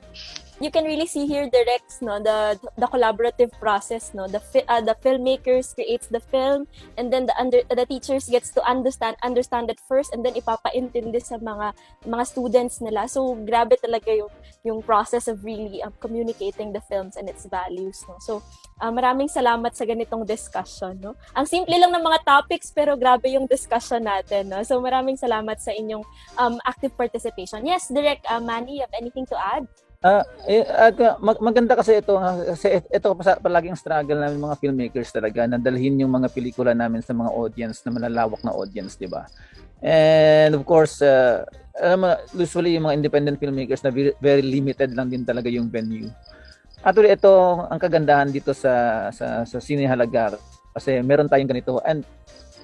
You can really see here directs the collaborative process, the filmmakers creates the film, and then the teachers gets to understand it first, and then ipapaintindi sa mga students nila. So grabe talaga yung process of really communicating the films and its values, So maraming salamat sa ganitong discussion, Ang simple lang ng mga topics pero grabe yung discussion natin, So maraming salamat sa inyong active participation. Yes, Direk Manie, you have anything to add? Maganda kasi ito palaging struggle namin mga filmmakers talaga na dalhin yung mga pelikula namin sa mga audience na malalawak na audience, di ba? And of course, usually yung mga independent filmmakers na very limited lang din talaga yung venue. Actually, ito ang kagandahan dito sa sinehalaga kasi meron tayong ganito. And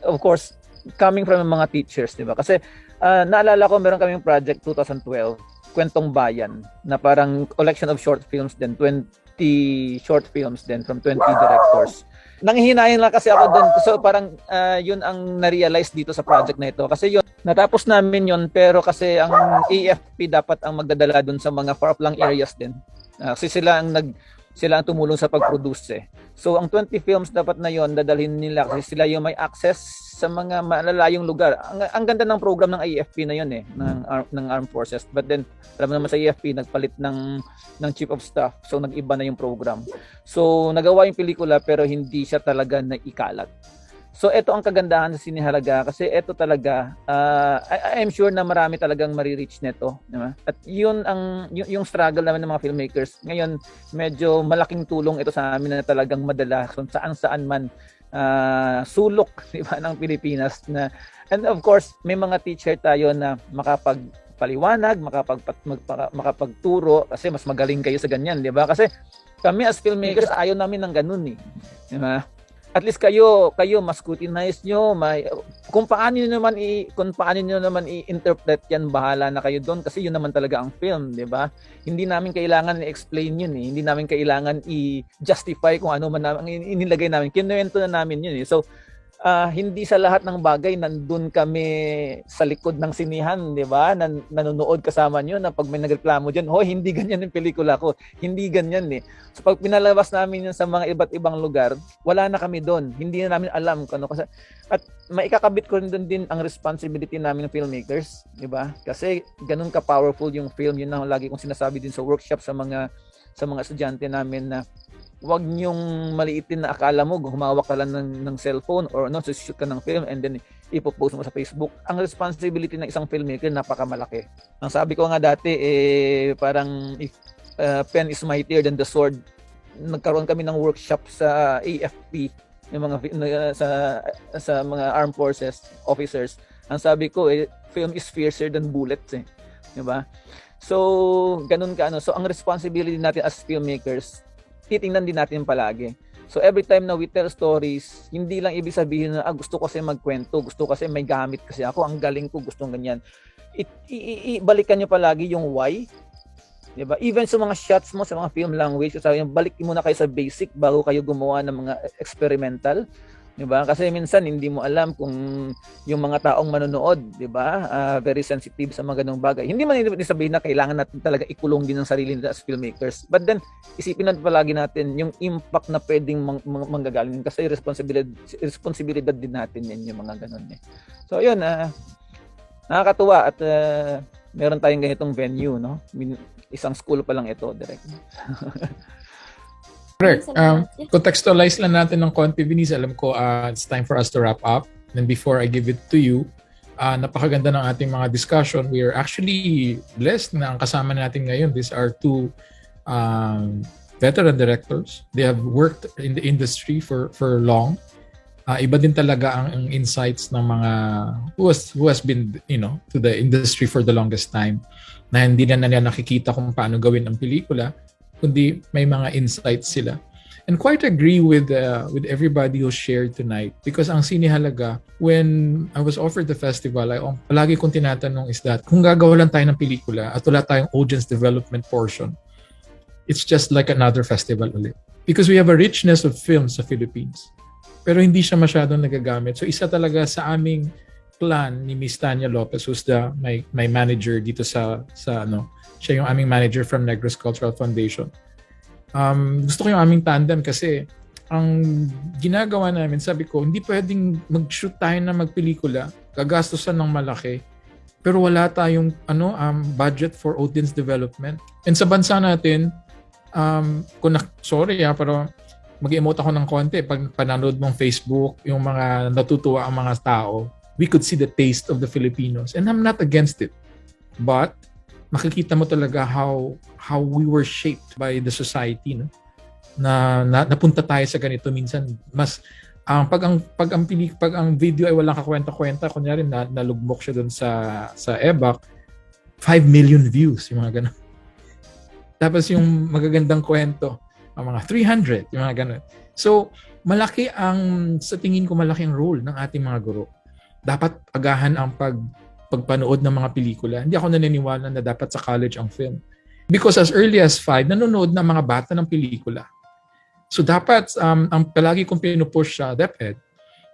of course, coming from mga teachers, di ba? Kasi naalala ko meron kaming project 2012, Kwentong Bayan, na parang collection of short films din, 20 short films din from 20 directors. Nanghihinayin lang kasi ako doon. So parang yun ang na-realize dito sa project na ito. Kasi yun, natapos namin yun, pero kasi ang AFP dapat ang magdadala doon sa mga far-flung areas din. Kasi sila ang tumulong sa pag-produce. So ang 20 films dapat na yon dadalhin nila kasi sila yung may access sa mga malalayong lugar. Ang ganda ng program ng AFP na yon ng Armed Forces. But then alam naman sa AFP nagpalit ng chief of staff. So nag-iba na yung program. So nagawa yung pelikula pero hindi siya talaga naikalat. So ito ang kagandahan sa sinehalaga kasi ito talaga I'm sure na marami talagang marireach nito, diba? At yun yung struggle naman ng mga filmmakers. Ngayon medyo malaking tulong ito sa amin na talagang madala kung saan man sulok, diba, ng Pilipinas na. And of course may mga teacher tayo na makapagpaliwanag, makapagturo kasi mas magaling kayo sa ganyan, 'di ba? Kasi kami as filmmakers ayaw namin ng ganun eh. 'Di ba? At least kayo mas scrutinize nyo, kung paano niyo naman i-interpret yan, bahala na kayo doon kasi yun naman talaga ang film, 'di ba? Hindi namin kailangan i-explain yun eh. Hindi namin kailangan i-justify kung ano man ang inilagay namin. Kinuwento na namin yun eh. So hindi sa lahat ng bagay nandun kami sa likod ng sinihan, 'di ba? Nanonood kasama nyo na pag may nagreklamo diyan, "Hoy, hindi ganyan yung pelikula ko." Hindi ganyan eh. So pag pinalabas namin yun sa mga iba't ibang lugar, wala na kami doon. Hindi na namin alam kung ano kasi at maikakabit ko rin din ang responsibility namin ng filmmakers, 'di ba? Kasi ganun ka powerful yung film, yun ang lagi kong sinasabi din sa workshop sa mga estudyante namin na wag niyong maliitin na akala mo humawak ka lang ng cellphone or shoot ka ng film and then ipopost mo sa Facebook. Ang responsibility ng isang filmmaker napakamalaki. Ang sabi ko nga dati parang if pen is mightier than the sword. Nagkaroon kami ng workshop sa AFP, yung mga sa mga armed forces officers. Ang sabi ko film is fiercer than bullets eh. 'Di ba? So ganun ka So ang responsibility natin as filmmakers, titingnan din natin palagi. So every time na we tell stories, hindi lang ibig sabihin na gusto ko kasi magkwento, gusto kasi may gamit kasi ako, ang galing ko, gustong ganyan. Balikan niyo palagi yung why. 'Di ba? Even sa mga shots mo sa mga film language, sabi niyo balik muna kayo sa basic bago kayo gumawa ng mga experimental. 'Di ba? Kasi minsan hindi mo alam kung yung mga taong manonood, 'di ba? Very sensitive sa mga ganung bagay. Hindi man ibig sabihin na kailangan natin talaga ikulong din ang sarili natin as filmmakers. But then isipin natin palagi natin yung impact na pwedeng manggagaling kasi responsibilidad din natin yan yung mga ganun eh. So yun, nakakatuwa at meron tayong ganitong venue, no? Isang school pa lang ito, direct. Correct. Contextualize lang natin ng konti, Venice. Alam ko it's time for us to wrap up. And before I give it to you, napakaganda ng ating mga discussion. We are actually blessed na ang kasama natin ngayon. These are two veteran directors. They have worked in the industry for long. Iba din talaga ang insights ng mga who has been to the industry for the longest time, na hindi na nila nakikita kung paano gawin ang pelikula, kundi may mga insights sila. And quite agree with everybody who shared tonight, because ang Sine Halaga, when I was offered the festival, palagi kong tinatanong is that kung gagawa lang tayo ng pelikula at wala tayong audience development portion, it's just like another festival ulit. Because we have a richness of films sa Philippines, pero hindi siya masyadong nagagamit. So isa talaga sa aming plan ni Miss Tanya Lopez, who's my manager dito sa siya yung aming manager from Negros Cultural Foundation. Gusto ko yung aming tandem kasi ang ginagawa namin, sabi ko, hindi pwedeng mag-shoot tayo na magpelikula, gagastusan ng malaki, pero wala tayong budget for audience development. And sa bansa natin, pero mag-emote ako ng konti. Pag pananood mong Facebook, yung mga natutuwa ang mga tao, we could see the taste of the Filipinos. And I'm not against it. But makikita mo talaga how we were shaped by the society, no? Na napunta tayo sa ganito minsan. Mas pag ang video ay walang kakwenta-kwenta, kunyari nalugmok siya doon sa EBAC, 5 million views, yung mga ganun. Tapos yung magagandang kwento, ang mga 300, yung mga ganun. So, sa tingin ko malaki ang role ng ating mga guro. Dapat agahan ang pagpanood ng mga pelikula. Hindi ako naniniwala na dapat sa college ang film. Because as early as 5, nanonood na mga bata ng pelikula. So dapat, ang palagi kong pinupush sa DepEd,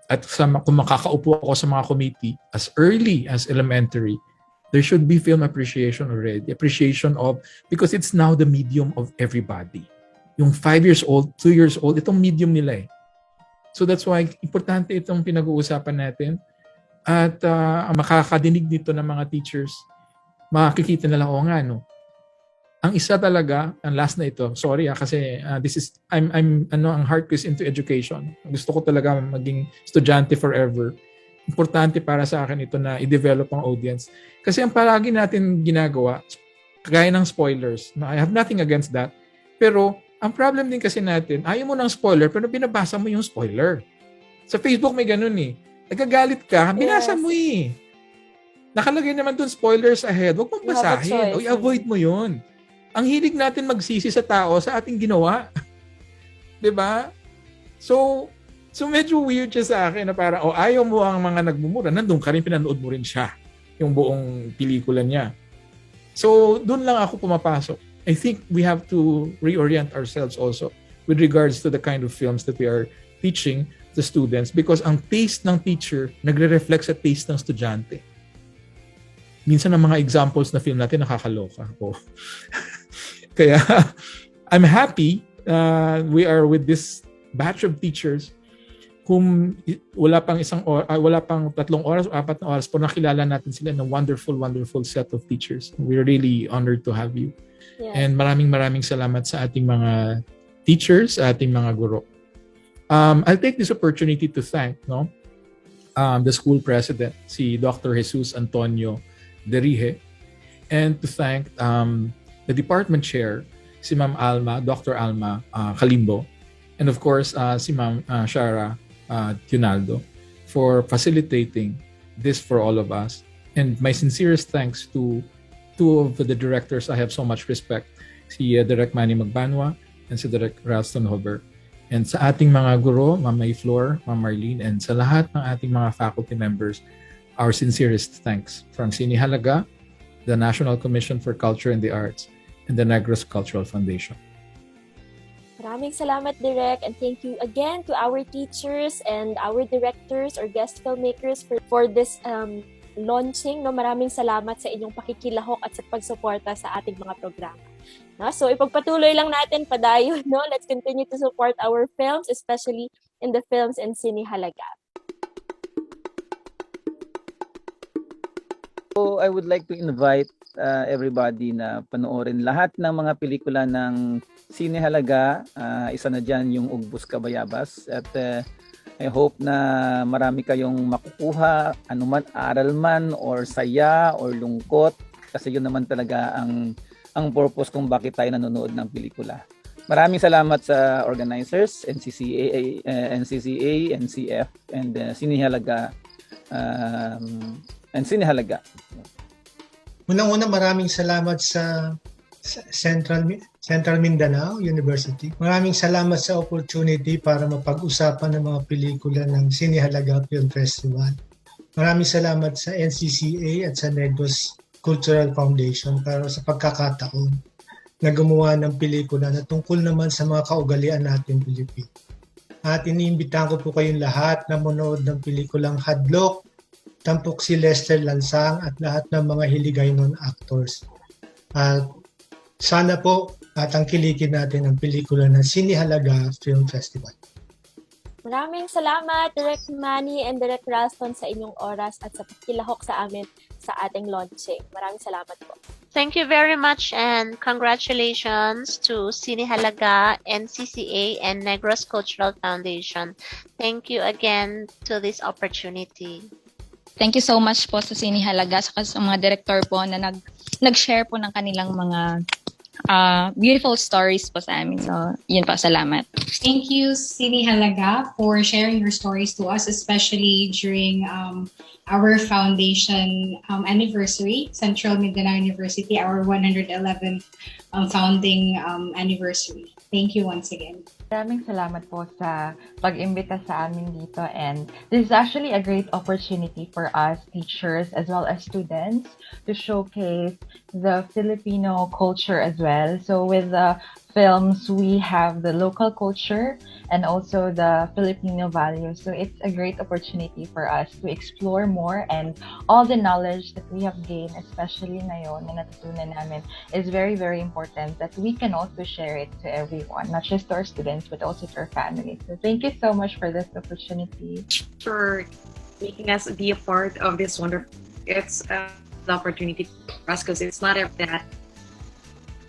at kung makakaupo ako sa mga committee, as early as elementary, there should be film appreciation already. Appreciation of, because it's now the medium of everybody. Yung 5 years old, 2 years old, itong medium nila eh. So that's why, importante itong pinag-uusapan natin. At makakadinig dito ng mga teachers, makikita nila, ang isa talaga, ang last na ito, sorry kasi ang heart ko is into education. Gusto ko talaga maging estudyante forever. Importante para sa akin ito na i-develop ang audience. Kasi ang palagi natin ginagawa, kagaya ng spoilers, I have nothing against that, pero ang problem din kasi natin, ayaw mo ng spoiler, pero binabasa mo yung spoiler. Sa Facebook may ganun eh. Nagagalit ka, binasa mo eh. Nakalagay naman dun spoilers ahead. Huwag mong You have a basahin. O choice. i-avoid mo yun. Ang hilig natin magsisi sa tao sa ating ginawa. 'Di ba? So medyo weird siya sa akin na parang ayaw mo ang mga nagmumura. Nandun ka rin, pinanood mo rin siya. Yung buong pelikula niya. So doon lang ako pumapasok. I think we have to reorient ourselves also with regards to the kind of films that we are teaching the students because ang taste ng teacher nagre-reflect sa taste ng estudyante. Minsan ang mga examples na film natin nakakaloka. Kaya I'm happy we are with this batch of teachers whom wala pang 3 oras o 4 na oras po nakilala natin sila ng wonderful set of teachers. We're really honored to have you. Yes. And maraming salamat sa ating mga teachers, sa ating mga guro. I'll take this opportunity to thank the school president, si Dr. Jesus Antonio Derije, and to thank the department chair, si Ma'am Alma, Dr. Alma Calimbo, and of course si Ma'am Shara Tunaldo for facilitating this for all of us. And my sincerest thanks to two of the directors I have so much respect, si Direk Manie Magbanua and si Direk Ralston Jover. And sa ating mga guro, Ma'am May Flor, Ma'am Marlene, and sa lahat ng ating mga faculty members, our sincerest thanks from Sine Halaga, the National Commission for Culture and the Arts, and the Negros Cultural Foundation. Maraming salamat, Direk, and thank you again to our teachers and our directors or guest filmmakers for this launching. Maraming salamat sa inyong pakikilahok at sa pagsuporta sa ating mga programa. So ipagpatuloy lang natin padayon. Let's continue to support our films, especially in the films in Sine Halaga. So I would like to invite everybody na panoorin lahat ng mga pelikula ng Sine Halaga. Isa na dyan yung Ugbos Bayabas. At I hope na marami kayong makukuha, anuman aral man or saya or lungkot. Kasi yun naman talaga ang purpose kung bakit tayo nanonood ng pelikula. Maraming salamat sa organizers, NCCA, NCF, and Sine Halaga. And Sine Halaga. Unang-una, maraming salamat sa Central Mindanao University. Maraming salamat sa opportunity para mapag-usapan ng mga pelikula ng Sine Halaga Film Festival. Maraming salamat sa NCCA at sa Negros Cultural Foundation para sa pagkakataon na gumawa ng pelikula na tungkol naman sa mga kaugalian natin Pilipino. At iniimbitahan ko po kayong lahat na manood ng pelikulang Hadlok, tampok si Lester Lansang at lahat ng mga Hiligaynon actors. At sana po tangkilikin natin ang pelikula ng Sine Halaga Film Festival. Maraming salamat, Direk Manie and Direk Ralston, sa inyong oras at sa pakilahok sa amin sa ating launching. Maraming salamat po. Thank you very much and congratulations to Sine Halaga, NCCA, and Negros Cultural Foundation. Thank you again to this opportunity. Thank you so much po sa Sine Halaga sa mga director po na nag-share po ng kanilang mga beautiful stories po sa amin. So, yun po, salamat. Thank you, Sine Halaga, for sharing your stories to us, especially during our foundation anniversary, Central Mindanao University, our 111th founding anniversary. Thank you once again. Maraming salamat po sa pag-imbita sa amin dito, and this is actually a great opportunity for us teachers as well as students to showcase the Filipino culture as well. So with the films, we have the local culture and also the Filipino values. So it's a great opportunity for us to explore more, and all the knowledge that we have gained, especially ngayon na natutunan namin, is very, very important that we can also share it to everyone, not just to our students, but also to our families. So thank you so much for this opportunity. For making us be a part of this wonderful, it's an opportunity for us because it's not that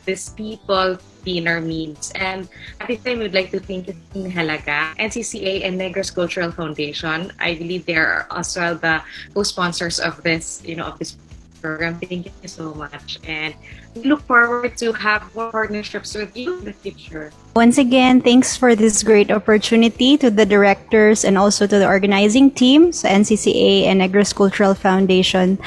these people in our means. And at this time, we'd like to thank Sine Halaga, NCCA, and Negros Cultural Foundation. I believe they are as well the co-sponsors of this, of this program. Thank you so much, and we look forward to have more partnerships with you in the future. Once again, thanks for this great opportunity to the directors and also to the organizing team, so NCCA and Negros Cultural Foundation.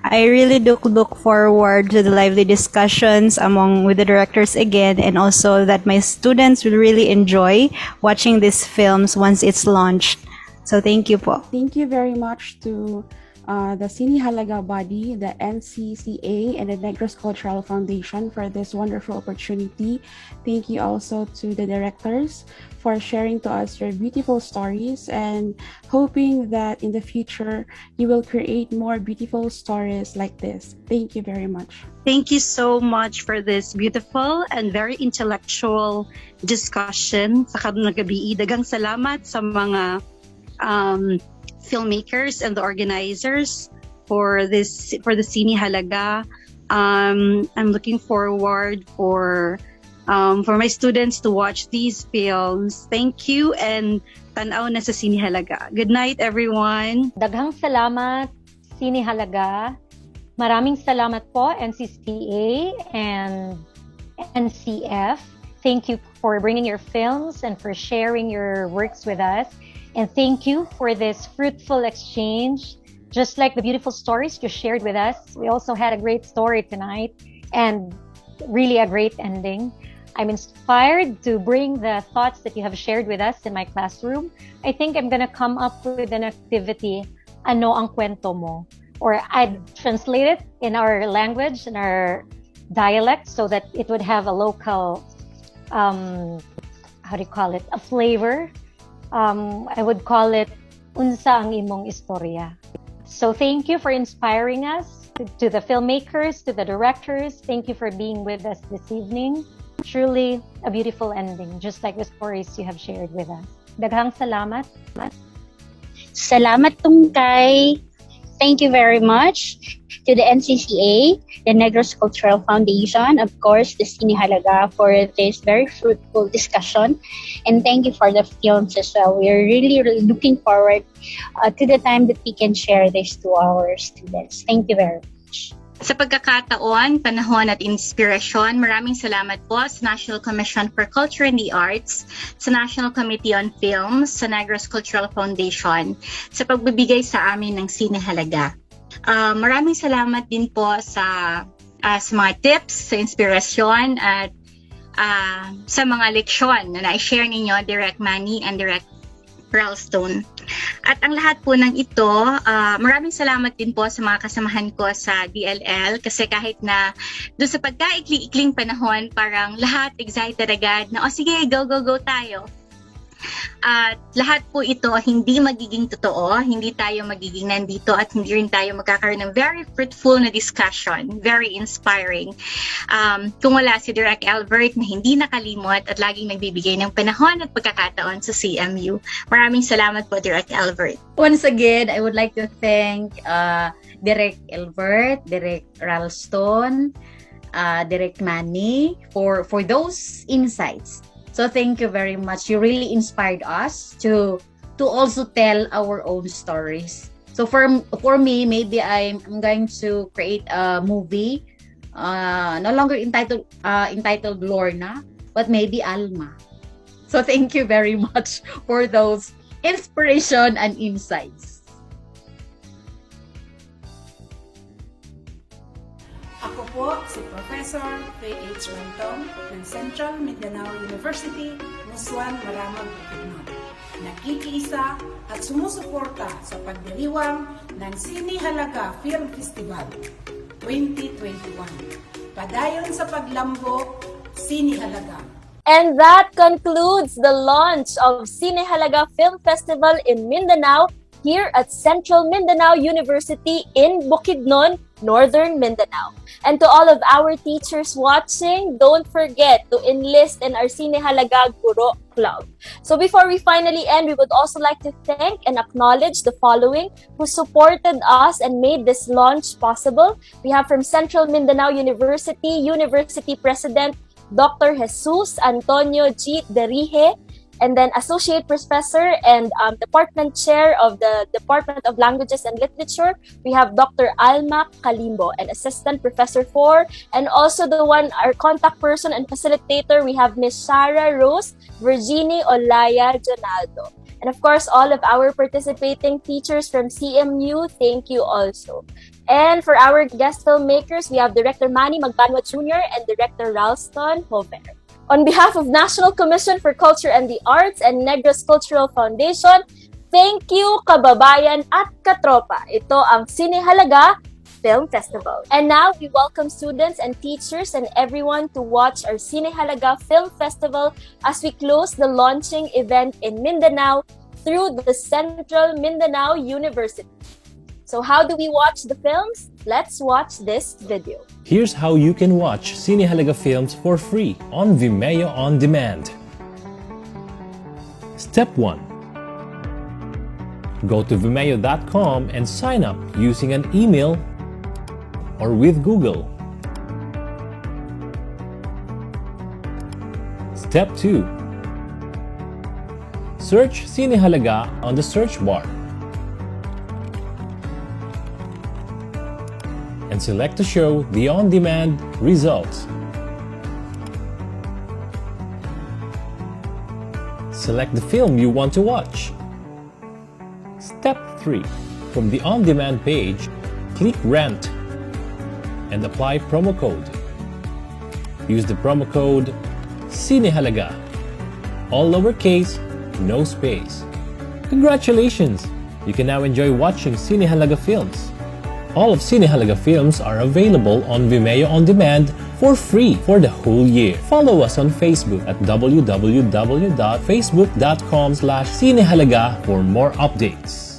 I really look forward to the lively discussions with the directors again, and also that my students will really enjoy watching these films once it's launched. So thank you po. Thank you very much to the Sine Halaga body, the NCCA, and the Negros Cultural Foundation for this wonderful opportunity. Thank you also to the directors for sharing to us your beautiful stories, and hoping that in the future you will create more beautiful stories like this. Thank you very much. Thank you so much for this beautiful and very intellectual discussion sa karong gabi. Daghang salamat sa mga filmmakers and the organizers for the Sine Halaga. I'm looking forward for my students to watch these films. Thank you, and tanaw na sa Sine Halaga. Good night, everyone. Daghang salamat, Sine Halaga. Maraming salamat po, NCCA and NCF. Thank you for bringing your films and for sharing your works with us. And thank you for this fruitful exchange. Just like the beautiful stories you shared with us, we also had a great story tonight and really a great ending. I'm inspired to bring the thoughts that you have shared with us in my classroom. I think I'm gonna come up with an activity, ano ang kwento mo? Or I'd translate it in our language, in our dialect, so that it would have a local, how do you call it, a flavor. I would call it unsa ang imong istorya. So thank you for inspiring us, to the filmmakers, to the directors. Thank you for being with us this evening. Truly a beautiful ending, just like the stories you have shared with us. Daghang salamat. Salamat tungkay. Thank you very much to the NCCA, the Negros Cultural Foundation, of course, the Sine Halaga for this very fruitful discussion. And thank you for the films as well. We're really looking forward to the time that we can share this to our students. Thank you very much. Sa pagkakataon, panahon at inspirasyon, maraming salamat po sa National Commission for Culture and the Arts, sa National Committee on Films, sa Negros Cultural Foundation, sa pagbibigay sa amin ng Sine Halaga. Maraming salamat din po sa mga tips, sa inspirasyon, at sa mga leksyon na na-share ninyo, Direct Manie and Direct Ralston. At ang lahat po ng ito, maraming salamat din po sa mga kasamahan ko sa DLL, kasi kahit na doon sa pagkaikling panahon, parang lahat excited agad na, sige, go tayo. At lahat po ito hindi magiging totoo, hindi tayo magiging nandito, at hindi rin tayo magkakaroon ng very fruitful na discussion, very inspiring. Kung wala si Direct Elvert na hindi nakalimot at laging nagbibigay ng panahon at pagkakataon sa CMU. Maraming salamat po, Direct Elvert. Once again, I would like to thank Direct Elvert, Direct Ralston, Direct Manie for those insights. So thank you very much. You really inspired us to also tell our own stories. So for me, maybe I'm going to create a movie, no longer entitled Lorna, but maybe Alma. So thank you very much for those inspiration and insights. Ako po si Professor Faye H. Wentong ng Central Mindanao University, Muswan, Maramag, Bukidnon. Nakikiisa at sumusuporta sa pagdiriwang ng Sine Halaga Film Festival 2021. Padayon sa paglambok, Sine Halaga. And that concludes the launch of Sine Halaga Film Festival in Mindanao here at Central Mindanao University in Bukidnon, Northern Mindanao. And to all of our teachers watching, don't forget to enlist in our Sine Halaga Guro Club. So before we finally end, we would also like to thank and acknowledge the following who supported us and made this launch possible. We have from Central Mindanao University, University President Dr. Jesus Antonio G. Derije, and then Associate Professor and Department Chair of the Department of Languages and Literature, we have Dr. Alma Calimbo, and Assistant Professor 4, and also our contact person and facilitator, we have Miss Shara Rose Virginie Olaya Jonaldo. And of course, all of our participating teachers from CMU, thank you also. And for our guest filmmakers, we have Director Manie Magbanua Jr. and Director Ralston, Jover. On behalf of National Commission for Culture and the Arts and Negros Cultural Foundation, thank you, kababayan at katropa. Ito ang Sine Halaga Film Festival. And now, we welcome students and teachers and everyone to watch our Sine Halaga Film Festival as we close the launching event in Mindanao through the Central Mindanao University. So how do we watch the films? Let's watch this video. Here's how you can watch Sine Halaga films for free on Vimeo On Demand. Step 1. Go to vimeo.com and sign up using an email or with Google. Step 2. Search Sine Halaga on the search bar and select to show the on-demand results. Select the film you want to watch. Step 3. From the on-demand page, click Rent and apply promo code. Use the promo code sinehalaga, all lowercase, no space. Congratulations! You can now enjoy watching Sine Halaga films. All of Sine Halaga films are available on Vimeo On Demand for free for the whole year. Follow us on Facebook at www.facebook.com/sinehalaga for more updates.